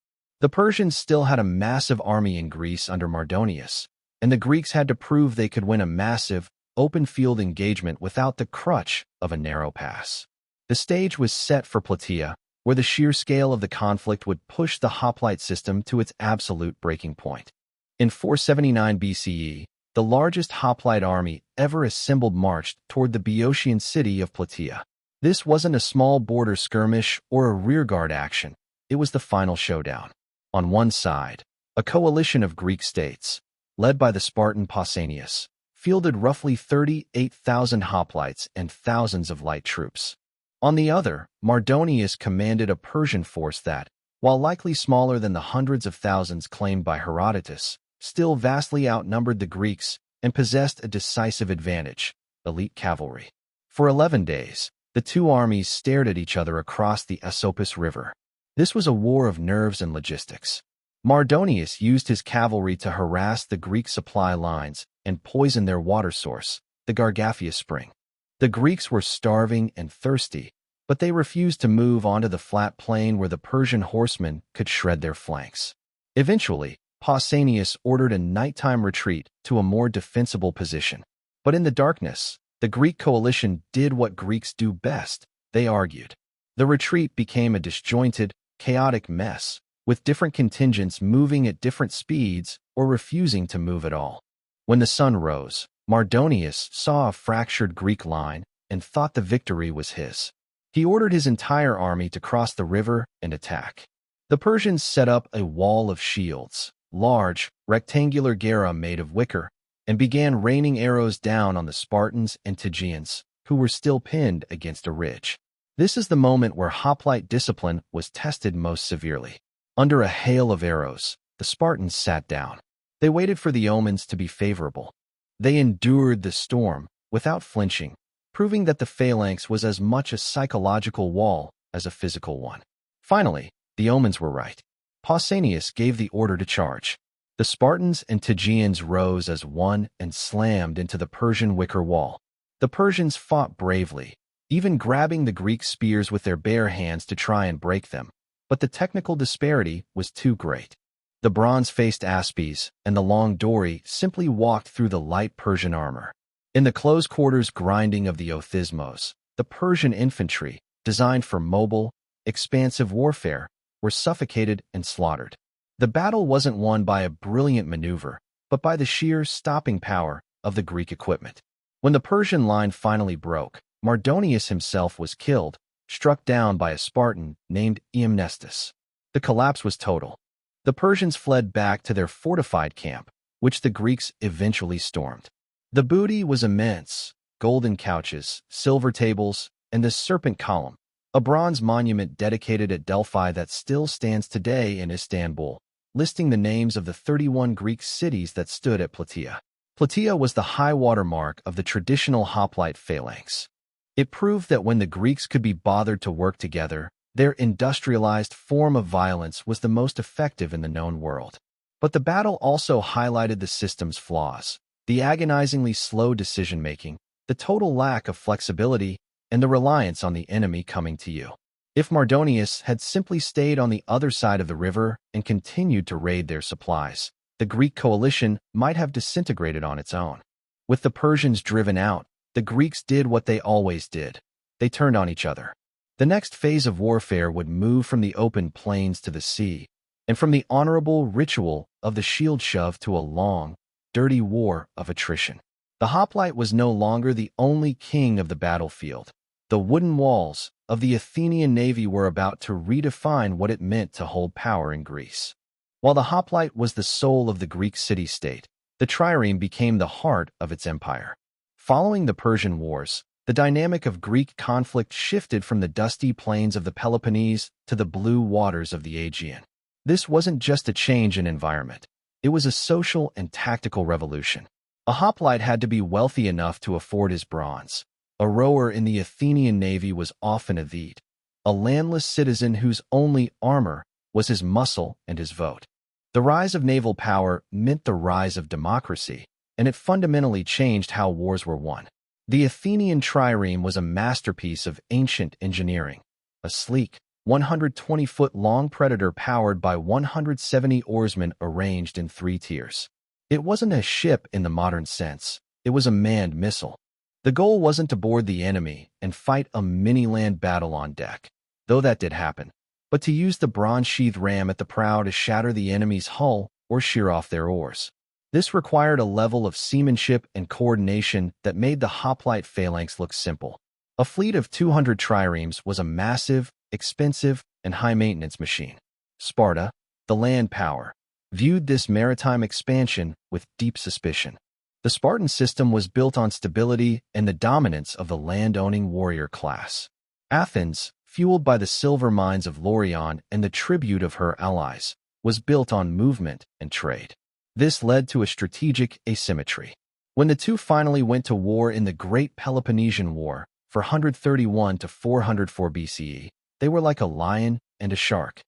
The Persians still had a massive army in Greece under Mardonius, and the Greeks had to prove they could win a massive, open-field engagement without the crutch of a narrow pass. The stage was set for Plataea, where the sheer scale of the conflict would push the hoplite system to its absolute breaking point. In 479 BCE, the largest hoplite army ever assembled marched toward the Boeotian city of Plataea. This wasn't a small border skirmish or a rearguard action. It was the final showdown. On one side, a coalition of Greek states, led by the Spartan Pausanias, fielded roughly 38,000 hoplites and thousands of light troops. On the other, Mardonius commanded a Persian force that, while likely smaller than the hundreds of thousands claimed by Herodotus, still vastly outnumbered the Greeks and possessed a decisive advantage: elite cavalry. For 11 days, the two armies stared at each other across the Asopus River. This was a war of nerves and logistics. Mardonius used his cavalry to harass the Greek supply lines and poison their water source, the Gargaphia Spring. The Greeks were starving and thirsty, but they refused to move onto the flat plain where the Persian horsemen could shred their flanks. Eventually, Pausanias ordered a nighttime retreat to a more defensible position. But in the darkness, the Greek coalition did what Greeks do best: they argued. The retreat became a disjointed, chaotic mess, with different contingents moving at different speeds or refusing to move at all. When the sun rose, Mardonius saw a fractured Greek line and thought the victory was his. He ordered his entire army to cross the river and attack. The Persians set up a wall of shields, large, rectangular gera made of wicker, and began raining arrows down on the Spartans and Tegeans, who were still pinned against a ridge. This is the moment where hoplite discipline was tested most severely. Under a hail of arrows, the Spartans sat down. They waited for the omens to be favorable. They endured the storm without flinching, proving that the phalanx was as much a psychological wall as a physical one. Finally, the omens were right. Pausanias gave the order to charge. The Spartans and Tegeans rose as one and slammed into the Persian wicker wall. The Persians fought bravely, even grabbing the Greek spears with their bare hands to try and break them. But the technical disparity was too great. The bronze-faced Aspes and the long dory simply walked through the light Persian armor. In the close-quarters grinding of the Othismos, the Persian infantry, designed for mobile, expansive warfare, were suffocated and slaughtered. The battle wasn't won by a brilliant maneuver, but by the sheer stopping power of the Greek equipment. When the Persian line finally broke, Mardonius himself was killed, struck down by a Spartan named Iamnestus. The collapse was total. The Persians fled back to their fortified camp, which the Greeks eventually stormed. The booty was immense: golden couches, silver tables, and the serpent column, a bronze monument dedicated at Delphi that still stands today in Istanbul, listing the names of the 31 Greek cities that stood at Plataea. Plataea was the high-water mark of the traditional hoplite phalanx. It proved that when the Greeks could be bothered to work together, their industrialized form of violence was the most effective in the known world. But the battle also highlighted the system's flaws: the agonizingly slow decision-making, the total lack of flexibility, and the reliance on the enemy coming to you. If Mardonius had simply stayed on the other side of the river and continued to raid their supplies, the Greek coalition might have disintegrated on its own. With the Persians driven out, the Greeks did what they always did. They turned on each other. The next phase of warfare would move from the open plains to the sea, and from the honorable ritual of the shield shove to a long, dirty war of attrition. The hoplite was no longer the only king of the battlefield. The wooden walls of the Athenian navy were about to redefine what it meant to hold power in Greece. While the hoplite was the soul of the Greek city-state, the trireme became the heart of its empire. Following the Persian Wars, the dynamic of Greek conflict shifted from the dusty plains of the Peloponnese to the blue waters of the Aegean. This wasn't just a change in environment. It was a social and tactical revolution. A hoplite had to be wealthy enough to afford his bronze. A rower in the Athenian navy was often a Thede, a landless citizen whose only armor was his muscle and his vote. The rise of naval power meant the rise of democracy, and it fundamentally changed how wars were won. The Athenian trireme was a masterpiece of ancient engineering, a sleek, 120-foot-long predator powered by 170 oarsmen arranged in 3 tiers. It wasn't a ship in the modern sense. It was a manned missile. The goal wasn't to board the enemy and fight a mini-land battle on deck, though that did happen, but to use the bronze-sheathed ram at the prow to shatter the enemy's hull or shear off their oars. This required a level of seamanship and coordination that made the hoplite phalanx look simple. A fleet of 200 triremes was a massive, expensive, and high-maintenance machine. Sparta, the land power, viewed this maritime expansion with deep suspicion. The Spartan system was built on stability and the dominance of the land-owning warrior class. Athens, fueled by the silver mines of Laurion and the tribute of her allies, was built on movement and trade. This led to a strategic asymmetry. When the two finally went to war in the Great Peloponnesian War, 431 to 404 BCE, they were like a lion and a shark.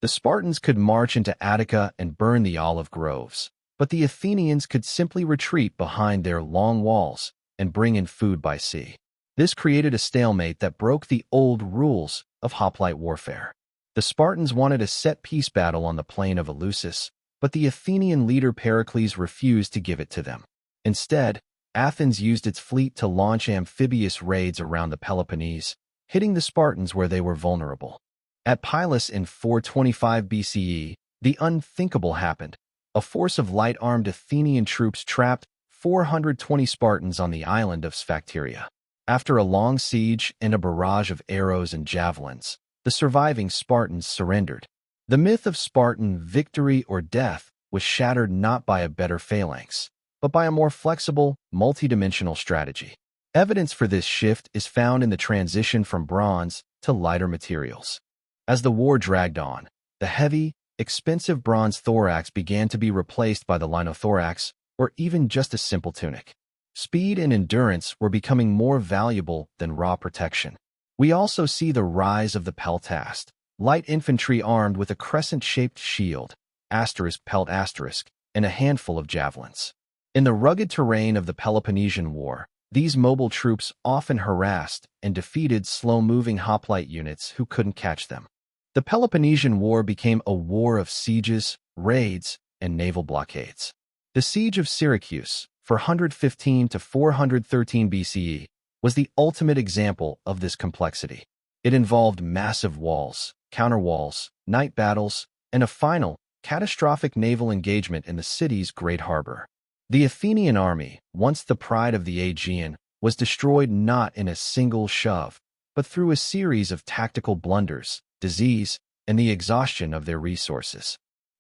The Spartans could march into Attica and burn the olive groves, but the Athenians could simply retreat behind their long walls and bring in food by sea. This created a stalemate that broke the old rules of hoplite warfare. The Spartans wanted a set-piece battle on the plain of Eleusis, but the Athenian leader Pericles refused to give it to them. Instead, Athens used its fleet to launch amphibious raids around the Peloponnese, hitting the Spartans where they were vulnerable. At Pylos in 425 BCE, the unthinkable happened. A force of light-armed Athenian troops trapped 420 Spartans on the island of Sphacteria. After a long siege and a barrage of arrows and javelins, the surviving Spartans surrendered. The myth of Spartan victory or death was shattered not by a better phalanx, but by a more flexible, multidimensional strategy. Evidence for this shift is found in the transition from bronze to lighter materials. As the war dragged on, the heavy, expensive bronze thorax began to be replaced by the linothorax, or even just a simple tunic. Speed and endurance were becoming more valuable than raw protection. We also see the rise of the peltast, light infantry armed with a crescent-shaped shield, pelt and a handful of javelins. In the rugged terrain of the Peloponnesian War, these mobile troops often harassed and defeated slow-moving hoplite units who couldn't catch them. The Peloponnesian War became a war of sieges, raids, and naval blockades. The Siege of Syracuse, 415 to 413 BCE, was the ultimate example of this complexity. It involved massive walls, counterwalls, night battles, and a final, catastrophic naval engagement in the city's great harbor. The Athenian army, once the pride of the Aegean, was destroyed not in a single shove, but through a series of tactical blunders, disease, and the exhaustion of their resources.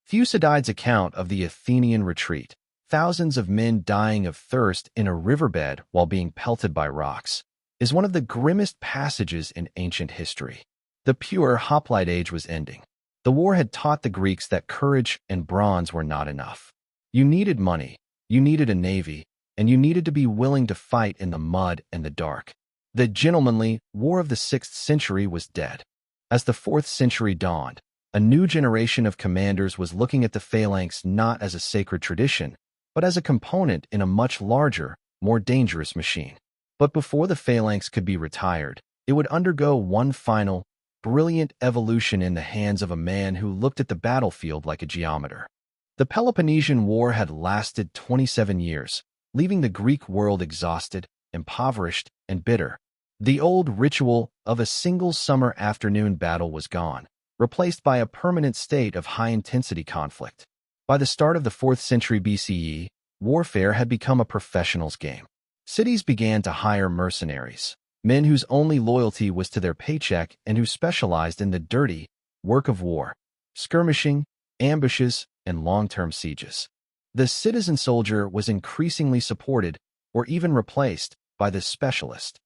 Thucydides' account of the Athenian retreat, thousands of men dying of thirst in a riverbed while being pelted by rocks, is one of the grimmest passages in ancient history. The pure hoplite age was ending. The war had taught the Greeks that courage and bronze were not enough. You needed money, you needed a navy, and you needed to be willing to fight in the mud and the dark. The gentlemanly war of the 6th century was dead. As the 4th century dawned, a new generation of commanders was looking at the phalanx not as a sacred tradition, but as a component in a much larger, more dangerous machine. But before the phalanx could be retired, it would undergo one final, brilliant evolution in the hands of a man who looked at the battlefield like a geometer. The Peloponnesian War had lasted 27 years, leaving the Greek world exhausted impoverished, and bitter. The old ritual of a single summer afternoon battle was gone, replaced by a permanent state of high-intensity conflict. By the start of the 4th century BCE, warfare had become a professional's game. Cities began to hire mercenaries, men whose only loyalty was to their paycheck and who specialized in the dirty work of war, skirmishing, ambushes, and long-term sieges. The citizen soldier was increasingly supported, or even replaced, by the specialist.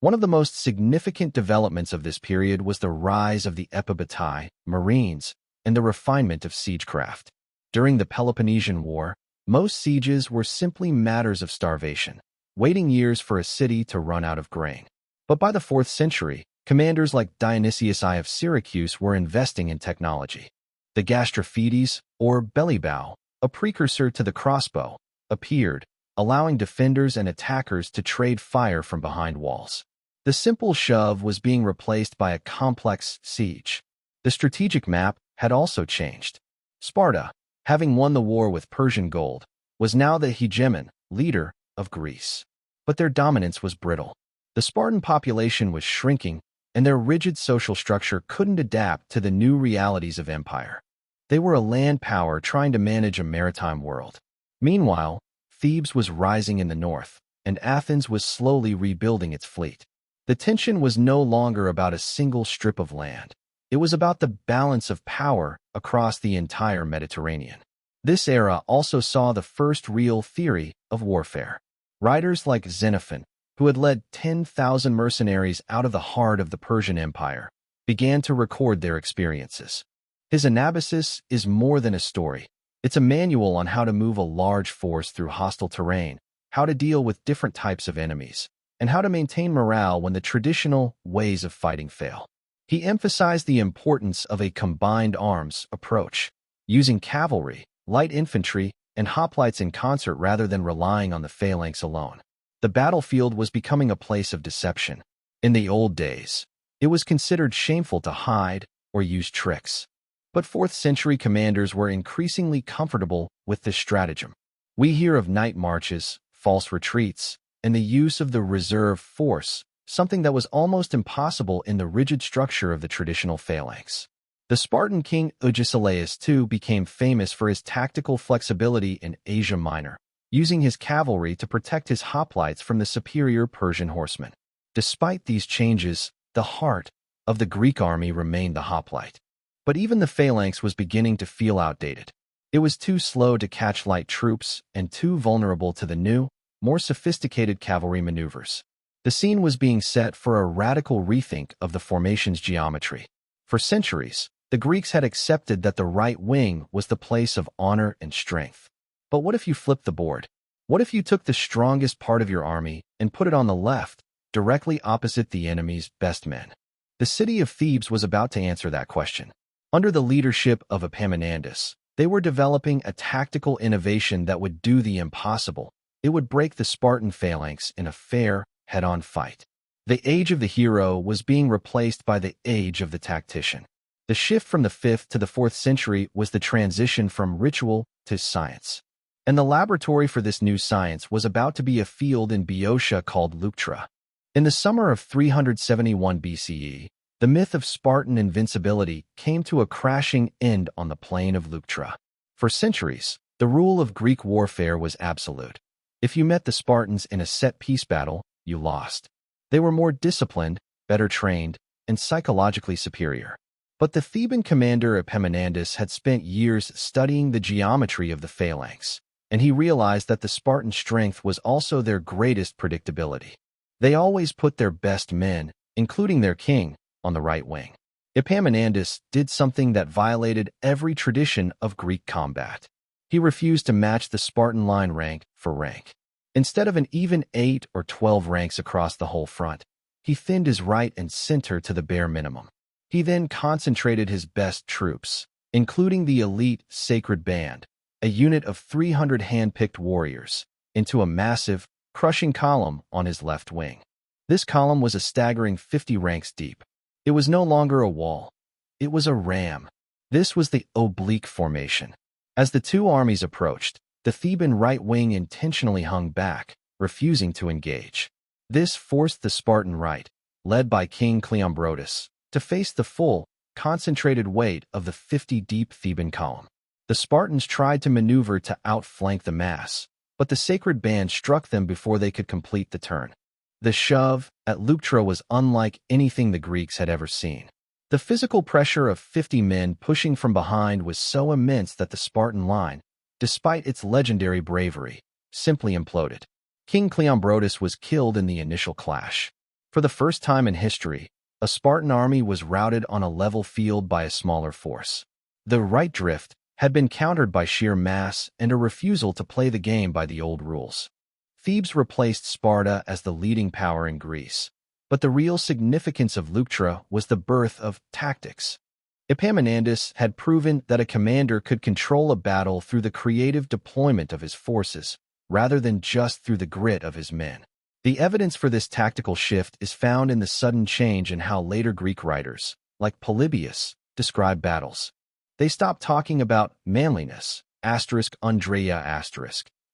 One of the most significant developments of this period was the rise of the epibatae, marines, and the refinement of siegecraft. During the Peloponnesian War, most sieges were simply matters of starvation, waiting years for a city to run out of grain. But by the 4th century, commanders like Dionysius I of Syracuse were investing in technology. The gastrophetes, or belly bow, a precursor to the crossbow, appeared, allowing defenders and attackers to trade fire from behind walls. The simple shove was being replaced by a complex siege. The strategic map had also changed. Sparta, having won the war with Persian gold, was now the hegemon, leader, of Greece. But their dominance was brittle. The Spartan population was shrinking, and their rigid social structure couldn't adapt to the new realities of empire. They were a land power trying to manage a maritime world. Meanwhile, Thebes was rising in the north, and Athens was slowly rebuilding its fleet. The tension was no longer about a single strip of land. It was about the balance of power across the entire Mediterranean. This era also saw the first real theory of warfare. Writers like Xenophon, who had led 10,000 mercenaries out of the heart of the Persian Empire, began to record their experiences. His Anabasis is more than a story. It's a manual on how to move a large force through hostile terrain, how to deal with different types of enemies, and how to maintain morale when the traditional ways of fighting fail. He emphasized the importance of a combined arms approach, using cavalry, light infantry, and hoplites in concert rather than relying on the phalanx alone. The battlefield was becoming a place of deception. In the old days, it was considered shameful to hide or use tricks. But 4th century commanders were increasingly comfortable with this stratagem. We hear of night marches, false retreats, and the use of the reserve force, something that was almost impossible in the rigid structure of the traditional phalanx. The Spartan king Agesilaus II became famous for his tactical flexibility in Asia Minor, using his cavalry to protect his hoplites from the superior Persian horsemen. Despite these changes, the heart of the Greek army remained the hoplite. But even the phalanx was beginning to feel outdated. It was too slow to catch light troops and too vulnerable to the new, more sophisticated cavalry maneuvers. The scene was being set for a radical rethink of the formation's geometry. For centuries, the Greeks had accepted that the right wing was the place of honor and strength. But what if you flipped the board? What if you took the strongest part of your army and put it on the left, directly opposite the enemy's best men? The city of Thebes was about to answer that question. Under the leadership of Epaminondas, they were developing a tactical innovation that would do the impossible. It would break the Spartan phalanx in a fair, head-on fight. The age of the hero was being replaced by the age of the tactician. The shift from the 5th to the 4th century was the transition from ritual to science. And the laboratory for this new science was about to be a field in Boeotia called Leuctra. In the summer of 371 BCE, the myth of Spartan invincibility came to a crashing end on the plain of Leuctra. For centuries, the rule of Greek warfare was absolute. If you met the Spartans in a set-piece battle, you lost. They were more disciplined, better trained, and psychologically superior. But the Theban commander Epaminondas had spent years studying the geometry of the phalanx, and he realized that the Spartan strength was also their greatest predictability. They always put their best men, including their king, on the right wing. Epaminondas did something that violated every tradition of Greek combat. He refused to match the Spartan line rank for rank. Instead of an even 8 or 12 ranks across the whole front, he thinned his right and center to the bare minimum. He then concentrated his best troops, including the elite Sacred Band, a unit of 300 hand-picked warriors, into a massive, crushing column on his left wing. This column was a staggering 50 ranks deep. It was no longer a wall. It was a ram. This was the oblique formation. As the two armies approached, the Theban right wing intentionally hung back, refusing to engage. This forced the Spartan right, led by King Cleombrotus, to face the full, concentrated weight of the 50-deep Theban column. The Spartans tried to maneuver to outflank the mass, but the sacred band struck them before they could complete the turn. The shove at Leuctra was unlike anything the Greeks had ever seen. The physical pressure of 50 men pushing from behind was so immense that the Spartan line, despite its legendary bravery, simply imploded. King Cleombrotus was killed in the initial clash. For the first time in history, a Spartan army was routed on a level field by a smaller force. The right drift had been countered by sheer mass and a refusal to play the game by the old rules. Thebes replaced Sparta as the leading power in Greece. But the real significance of Leuctra was the birth of tactics. Epaminondas had proven that a commander could control a battle through the creative deployment of his forces, rather than just through the grit of his men. The evidence for this tactical shift is found in the sudden change in how later Greek writers, like Polybius, describe battles. They stopped talking about manliness, Andrea*,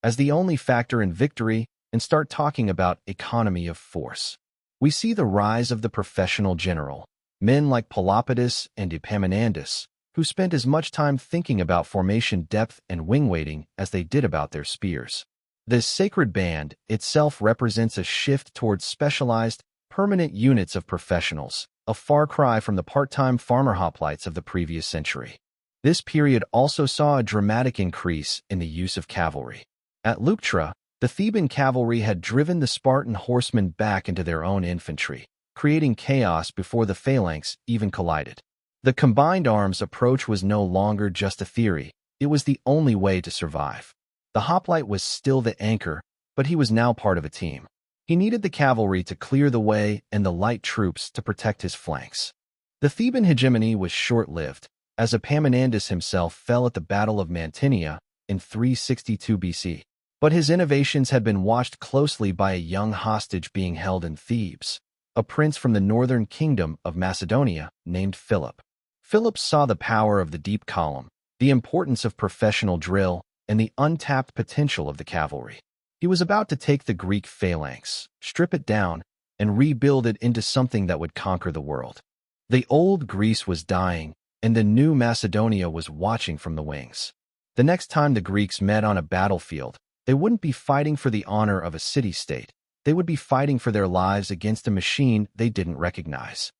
as the only factor in victory and start talking about economy of force. We see the rise of the professional general, men like Pelopidas and Epaminondas, who spent as much time thinking about formation depth and wing weighting as they did about their spears. This sacred band itself represents a shift towards specialized, permanent units of professionals, a far cry from the part-time farmer hoplites of the previous century. This period also saw a dramatic increase in the use of cavalry. At Leuctra, the Theban cavalry had driven the Spartan horsemen back into their own infantry, creating chaos before the Phalanx even collided. The combined arms approach was no longer just a theory, it was the only way to survive. The hoplite was still the anchor, but he was now part of a team. He needed the cavalry to clear the way and the light troops to protect his flanks. The Theban hegemony was short-lived, as Epaminondas himself fell at the Battle of Mantinea in 362 BC. But his innovations had been watched closely by a young hostage being held in Thebes, a prince from the northern kingdom of Macedonia named Philip. Philip saw the power of the deep column, the importance of professional drill, and the untapped potential of the cavalry. He was about to take the Greek phalanx, strip it down, and rebuild it into something that would conquer the world. The old Greece was dying, and the new Macedonia was watching from the wings. The next time the Greeks met on a battlefield, they wouldn't be fighting for the honor of a city-state. They would be fighting for their lives against a machine they didn't recognize.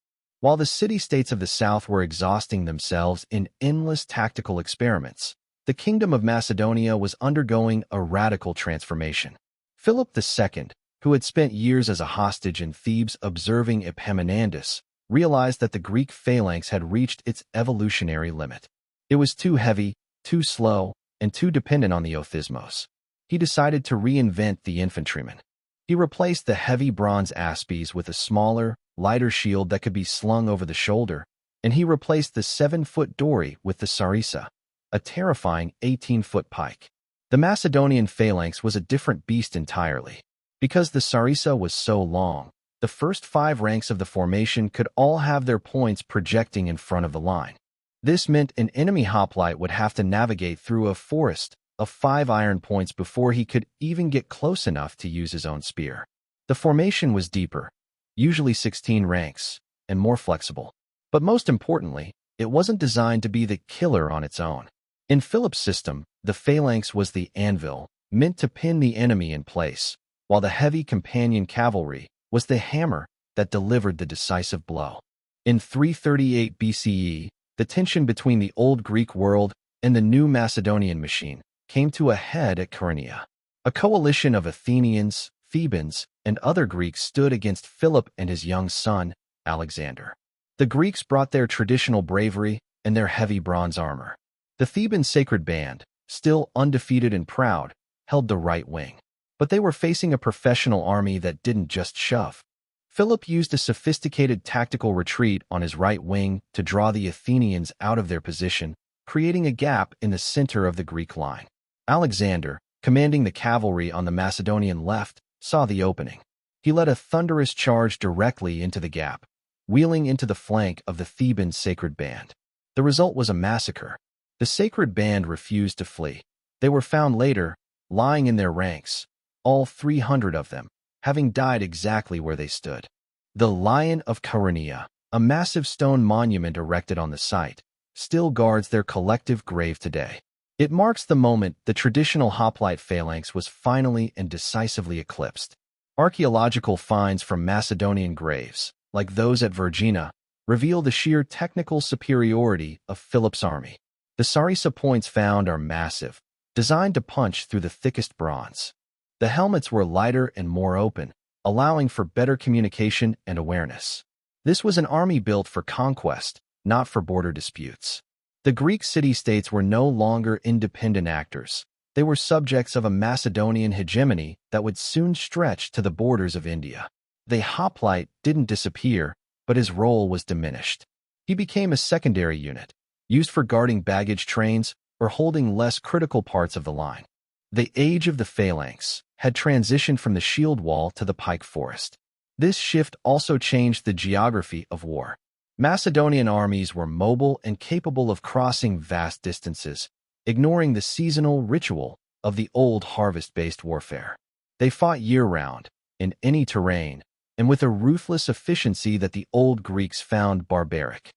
While the city-states of the south were exhausting themselves in endless tactical experiments, the Kingdom of Macedonia was undergoing a radical transformation. Philip II, who had spent years as a hostage in Thebes observing Epaminondas, realized that the Greek phalanx had reached its evolutionary limit. It was too heavy, too slow, and too dependent on the Othismos. He decided to reinvent the infantryman. He replaced the heavy bronze aspes with a smaller, lighter shield that could be slung over the shoulder, and he replaced the 7-foot dory with the sarissa, a terrifying 18-foot pike. The Macedonian phalanx was a different beast entirely. Because the sarissa was so long, the first 5 ranks of the formation could all have their points projecting in front of the line. This meant an enemy hoplite would have to navigate through a forest of 5 iron points before he could even get close enough to use his own spear. The formation was deeper, usually 16 ranks, and more flexible. But most importantly, it wasn't designed to be the killer on its own. In Philip's system, the phalanx was the anvil, meant to pin the enemy in place, while the heavy companion cavalry was the hammer that delivered the decisive blow. In 338 BCE, the tension between the old Greek world and the new Macedonian machine came to a head at Chaeronea. A coalition of Athenians, Thebans, and other Greeks stood against Philip and his young son, Alexander. The Greeks brought their traditional bravery and their heavy bronze armor. The Theban sacred band, still undefeated and proud, held the right wing. But they were facing a professional army that didn't just shove. Philip used a sophisticated tactical retreat on his right wing to draw the Athenians out of their position, creating a gap in the center of the Greek line. Alexander, commanding the cavalry on the Macedonian left, saw the opening. He led a thunderous charge directly into the gap, wheeling into the flank of the Theban sacred band. The result was a massacre. The sacred band refused to flee. They were found later, lying in their ranks, all 300 of them, having died exactly where they stood. The Lion of Chaeronea, a massive stone monument erected on the site, still guards their collective grave today. It marks the moment the traditional hoplite phalanx was finally and decisively eclipsed. Archaeological finds from Macedonian graves, like those at Vergina, reveal the sheer technical superiority of Philip's army. The sarissa points found are massive, designed to punch through the thickest bronze. The helmets were lighter and more open, allowing for better communication and awareness. This was an army built for conquest, not for border disputes. The Greek city-states were no longer independent actors. They were subjects of a Macedonian hegemony that would soon stretch to the borders of India. The hoplite didn't disappear, but his role was diminished. He became a secondary unit, used for guarding baggage trains or holding less critical parts of the line. The age of the phalanx had transitioned from the shield wall to the pike forest. This shift also changed the geography of war. Macedonian armies were mobile and capable of crossing vast distances, ignoring the seasonal ritual of the old harvest-based warfare. They fought year-round, in any terrain, and with a ruthless efficiency that the old Greeks found barbaric.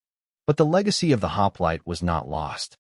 But the legacy of the hoplite was not lost.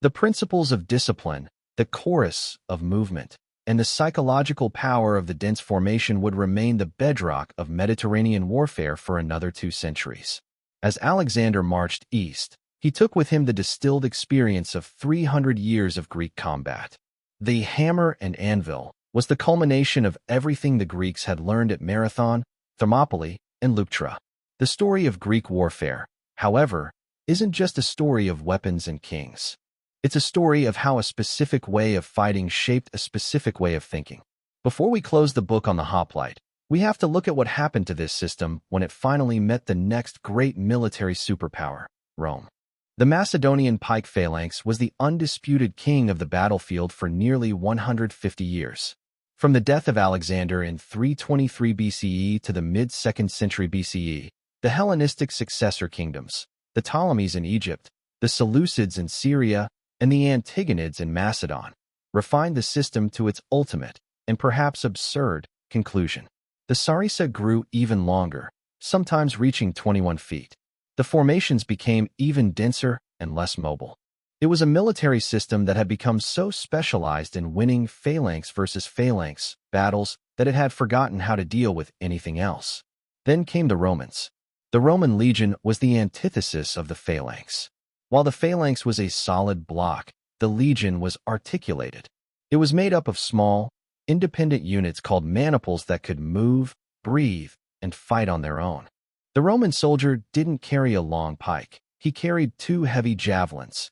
The principles of discipline, the chorus of movement, and the psychological power of the dense formation would remain the bedrock of Mediterranean warfare for another 2 centuries. As Alexander marched east, he took with him the distilled experience of 300 years of Greek combat. The hammer and anvil was the culmination of everything the Greeks had learned at Marathon, Thermopylae, and Leuctra. The story of Greek warfare, however, isn't just a story of weapons and kings. It's a story of how a specific way of fighting shaped a specific way of thinking. Before we close the book on the hoplite, we have to look at what happened to this system when it finally met the next great military superpower, Rome. The Macedonian pike phalanx was the undisputed king of the battlefield for nearly 150 years. From the death of Alexander in 323 BCE to the mid-2nd century BCE, the Hellenistic successor kingdoms, the Ptolemies in Egypt, the Seleucids in Syria, and the Antigonids in Macedon, refined the system to its ultimate, and perhaps absurd, conclusion. The sarissa grew even longer, sometimes reaching 21 feet. The formations became even denser and less mobile. It was a military system that had become so specialized in winning phalanx versus phalanx battles that it had forgotten how to deal with anything else. Then came the Romans. The Roman legion was the antithesis of the phalanx. While the phalanx was a solid block, the legion was articulated. It was made up of small, independent units called maniples that could move, breathe, and fight on their own. The Roman soldier didn't carry a long pike. He carried 2 heavy javelins,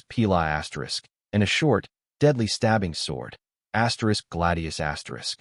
*pila*, and a short, deadly stabbing sword, *gladius*.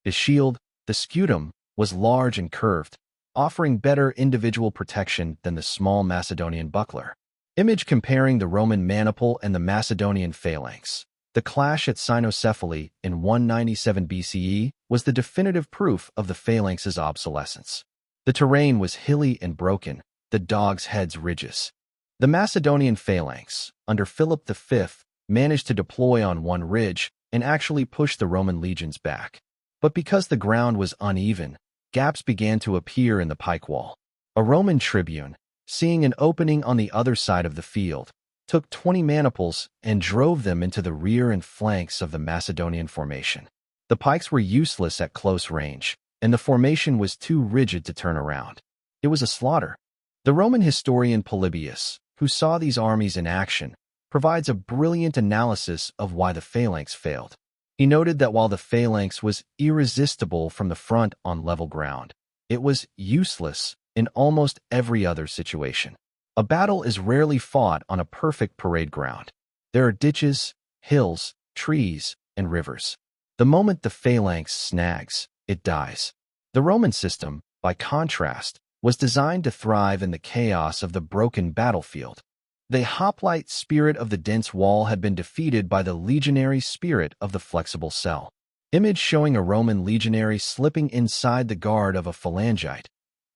His shield, the scutum, was large and curved, offering better individual protection than the small Macedonian buckler. Image comparing the Roman maniple and the Macedonian phalanx. The clash at Cynocephaly in 197 BCE was the definitive proof of the phalanx's obsolescence. The terrain was hilly and broken, the dogs' heads ridges. The Macedonian phalanx, under Philip V, managed to deploy on one ridge and actually push the Roman legions back. But because the ground was uneven, gaps began to appear in the pike wall. A Roman tribune, seeing an opening on the other side of the field, took 20 maniples and drove them into the rear and flanks of the Macedonian formation. The pikes were useless at close range, and the formation was too rigid to turn around. It was a slaughter. The Roman historian Polybius, who saw these armies in action, provides a brilliant analysis of why the phalanx failed. He noted that while the phalanx was irresistible from the front on level ground, it was useless in almost every other situation. A battle is rarely fought on a perfect parade ground. There are ditches, hills, trees, and rivers. The moment the phalanx snags, it dies. The Roman system, by contrast, was designed to thrive in the chaos of the broken battlefield. The hoplite spirit of the dense wall had been defeated by the legionary spirit of the flexible cell. Image showing a Roman legionary slipping inside the guard of a phalangite.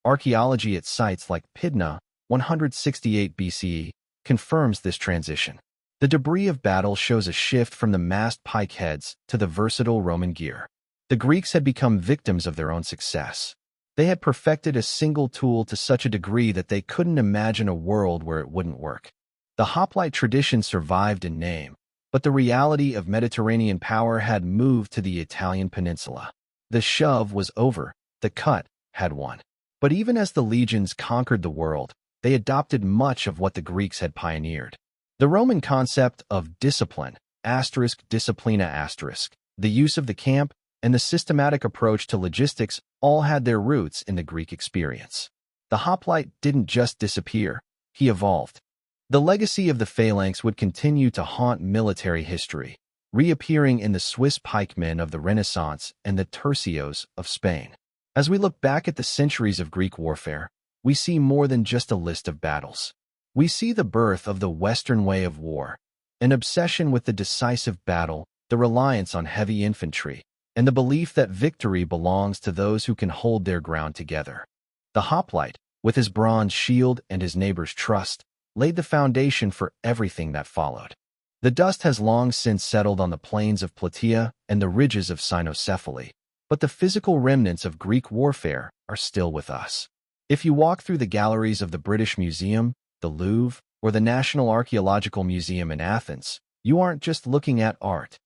Archaeology at sites like Pydna, 168 BCE, confirms this transition. The debris of battle shows a shift from the massed pike heads to the versatile Roman gear. The Greeks had become victims of their own success. They had perfected a single tool to such a degree that they couldn't imagine a world where it wouldn't work. The hoplite tradition survived in name, but the reality of Mediterranean power had moved to the Italian peninsula. The shove was over, the cut had won. But even as the legions conquered the world, they adopted much of what the Greeks had pioneered. The Roman concept of discipline, disciplina, the use of the camp, and the systematic approach to logistics all had their roots in the Greek experience. The hoplite didn't just disappear, he evolved. The legacy of the Phalanx would continue to haunt military history, reappearing in the Swiss pikemen of the Renaissance and the tercios of Spain. As we look back at the centuries of Greek warfare, we see more than just a list of battles. We see the birth of the Western way of war, an obsession with the decisive battle, the reliance on heavy infantry, and the belief that victory belongs to those who can hold their ground together. The hoplite, with his bronze shield and his neighbor's trust, laid the foundation for everything that followed. The dust has long since settled on the plains of Plataea and the ridges of Cynocephaly, but the physical remnants of Greek warfare are still with us. If you walk through the galleries of the British Museum, the Louvre, or the National Archaeological Museum in Athens, you aren't just looking at art.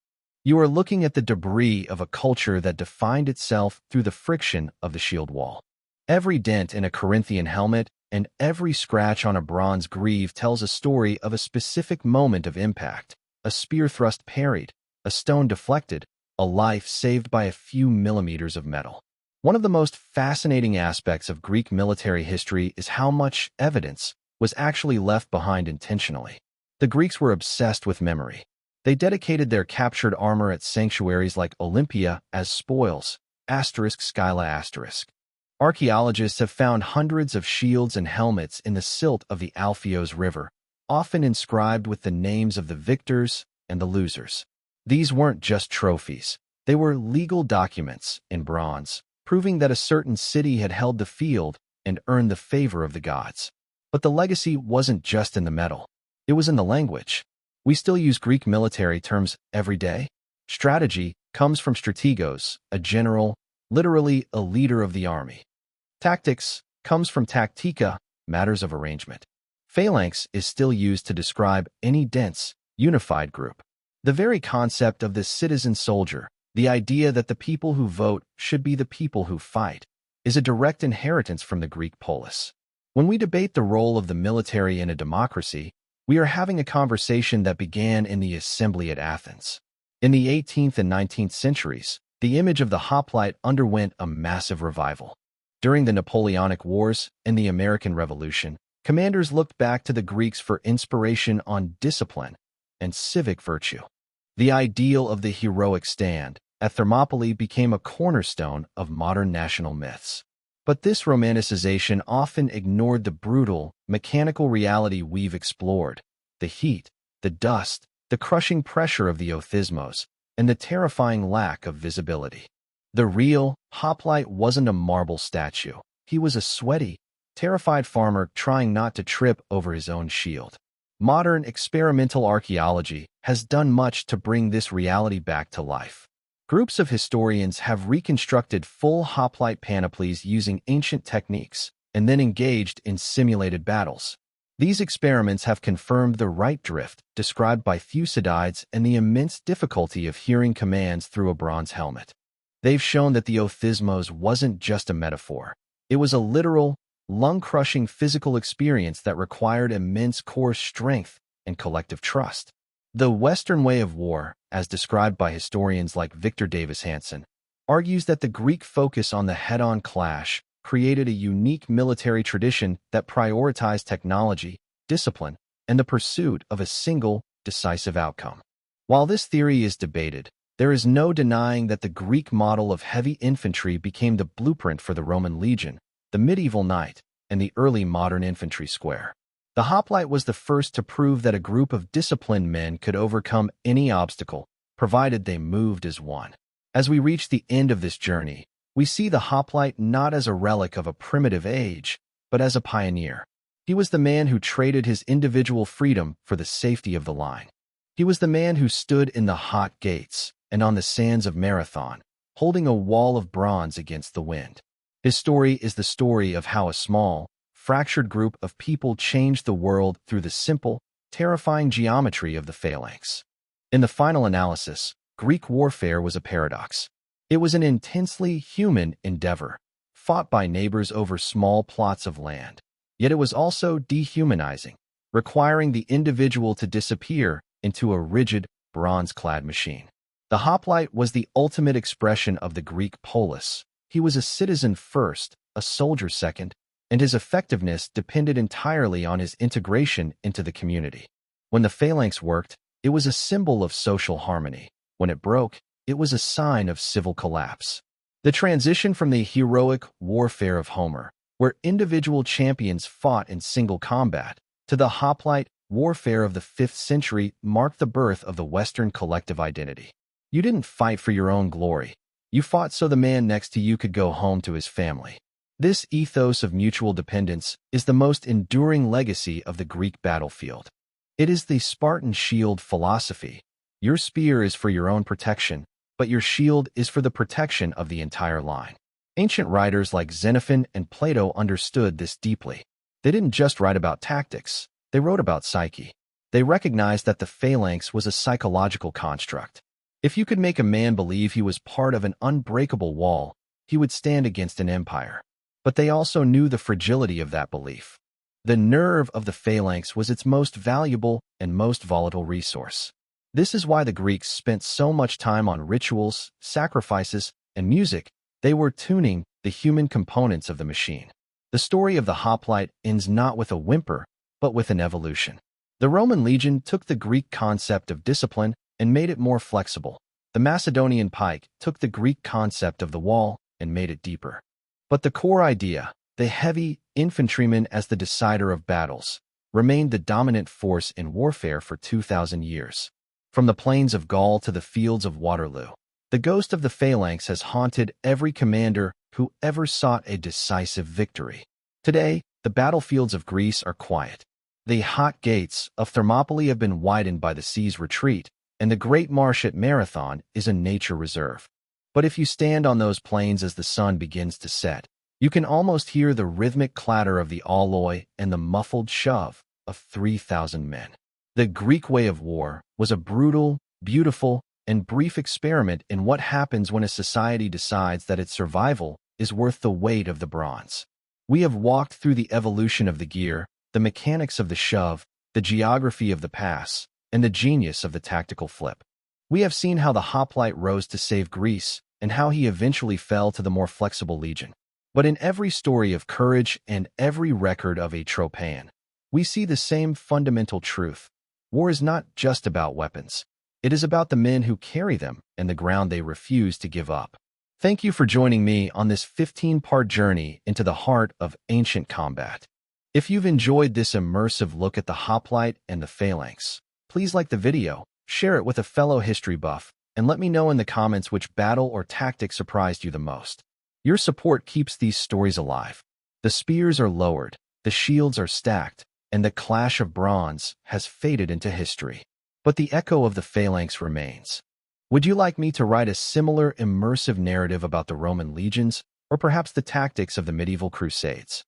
You are looking at the debris of a culture that defined itself through the friction of the shield wall. Every dent in a Corinthian helmet and every scratch on a bronze greave tells a story of a specific moment of impact, a spear thrust parried, a stone deflected, a life saved by a few millimeters of metal. One of the most fascinating aspects of Greek military history is how much evidence was actually left behind intentionally. The Greeks were obsessed with memory. They dedicated their captured armor at sanctuaries like Olympia as spoils, *Scylla*. Archaeologists have found hundreds of shields and helmets in the silt of the Alpheos River, often inscribed with the names of the victors and the losers. These weren't just trophies. They were legal documents in bronze, proving that a certain city had held the field and earned the favor of the gods. But the legacy wasn't just in the metal. It was in the language. We still use Greek military terms every day. Strategy comes from strategos, a general, literally a leader of the army. Tactics comes from tactica, matters of arrangement. Phalanx is still used to describe any dense, unified group. The very concept of the citizen soldier, the idea that the people who vote should be the people who fight, is a direct inheritance from the Greek polis. When we debate the role of the military in a democracy, we are having a conversation that began in the assembly at Athens. In the 18th and 19th centuries, the image of the hoplite underwent a massive revival. During the Napoleonic Wars and the American Revolution, commanders looked back to the Greeks for inspiration on discipline and civic virtue. The ideal of the heroic stand at Thermopylae became a cornerstone of modern national myths. But this romanticization often ignored the brutal, mechanical reality we've explored: the heat, the dust, the crushing pressure of the Othismos, and the terrifying lack of visibility. The real hoplite wasn't a marble statue. He was a sweaty, terrified farmer trying not to trip over his own shield. Modern experimental archaeology has done much to bring this reality back to life. Groups of historians have reconstructed full hoplite panoplies using ancient techniques and then engaged in simulated battles. These experiments have confirmed the right drift described by Thucydides and the immense difficulty of hearing commands through a bronze helmet. They've shown that the Othismos wasn't just a metaphor. It was a literal, lung-crushing physical experience that required immense core strength and collective trust. The Western way of war, as described by historians like Victor Davis Hanson, argues that the Greek focus on the head-on clash created a unique military tradition that prioritized technology, discipline, and the pursuit of a single, decisive outcome. While this theory is debated, there is no denying that the Greek model of heavy infantry became the blueprint for the Roman legion, the medieval knight, and the early modern infantry square. The hoplite was the first to prove that a group of disciplined men could overcome any obstacle, provided they moved as one. As we reach the end of this journey, we see the hoplite not as a relic of a primitive age, but as a pioneer. He was the man who traded his individual freedom for the safety of the line. He was the man who stood in the hot gates and on the sands of Marathon, holding a wall of bronze against the wind. His story is the story of how a small, fractured group of people changed the world through the simple, terrifying geometry of the phalanx. In the final analysis, Greek warfare was a paradox. It was an intensely human endeavor, fought by neighbors over small plots of land. Yet it was also dehumanizing, requiring the individual to disappear into a rigid, bronze-clad machine. The hoplite was the ultimate expression of the Greek polis. He was a citizen first, a soldier second, and his effectiveness depended entirely on his integration into the community. When the phalanx worked, it was a symbol of social harmony. When it broke, it was a sign of civil collapse. The transition from the heroic warfare of Homer, where individual champions fought in single combat, to the hoplite warfare of the 5th century marked the birth of the Western collective identity. You didn't fight for your own glory. You fought so the man next to you could go home to his family. This ethos of mutual dependence is the most enduring legacy of the Greek battlefield. It is the Spartan shield philosophy. Your spear is for your own protection, but your shield is for the protection of the entire line. Ancient writers like Xenophon and Plato understood this deeply. They didn't just write about tactics, they wrote about psyche. They recognized that the phalanx was a psychological construct. If you could make a man believe he was part of an unbreakable wall, he would stand against an empire. But they also knew the fragility of that belief. The nerve of the phalanx was its most valuable and most volatile resource. This is why the Greeks spent so much time on rituals, sacrifices, and music. They were tuning the human components of the machine. The story of the hoplite ends not with a whimper, but with an evolution. The Roman legion took the Greek concept of discipline and made it more flexible. The Macedonian pike took the Greek concept of the wall and made it deeper. But the core idea, the heavy infantryman as the decider of battles, remained the dominant force in warfare for 2,000 years. From the plains of Gaul to the fields of Waterloo, the ghost of the phalanx has haunted every commander who ever sought a decisive victory. Today, the battlefields of Greece are quiet. The hot gates of Thermopylae have been widened by the sea's retreat, and the Great Marsh at Marathon is a nature reserve. But if you stand on those plains as the sun begins to set, you can almost hear the rhythmic clatter of the alloy and the muffled shove of 3,000 men. The Greek way of war was a brutal, beautiful, and brief experiment in what happens when a society decides that its survival is worth the weight of the bronze. We have walked through the evolution of the gear, the mechanics of the shove, the geography of the pass, and the genius of the tactical flip. We have seen how the hoplite rose to save Greece and how he eventually fell to the more flexible legion. But in every story of courage and every record of a tropan, we see the same fundamental truth. War is not just about weapons. It is about the men who carry them and the ground they refuse to give up. Thank you for joining me on this 15-part journey into the heart of ancient combat. If you've enjoyed this immersive look at the hoplite and the phalanx, please like the video, share it with a fellow history buff, and let me know in the comments which battle or tactic surprised you the most. Your support keeps these stories alive. The spears are lowered, the shields are stacked, and the clash of bronze has faded into history. But the echo of the phalanx remains. Would you like me to write a similar immersive narrative about the Roman legions, or perhaps the tactics of the medieval crusades?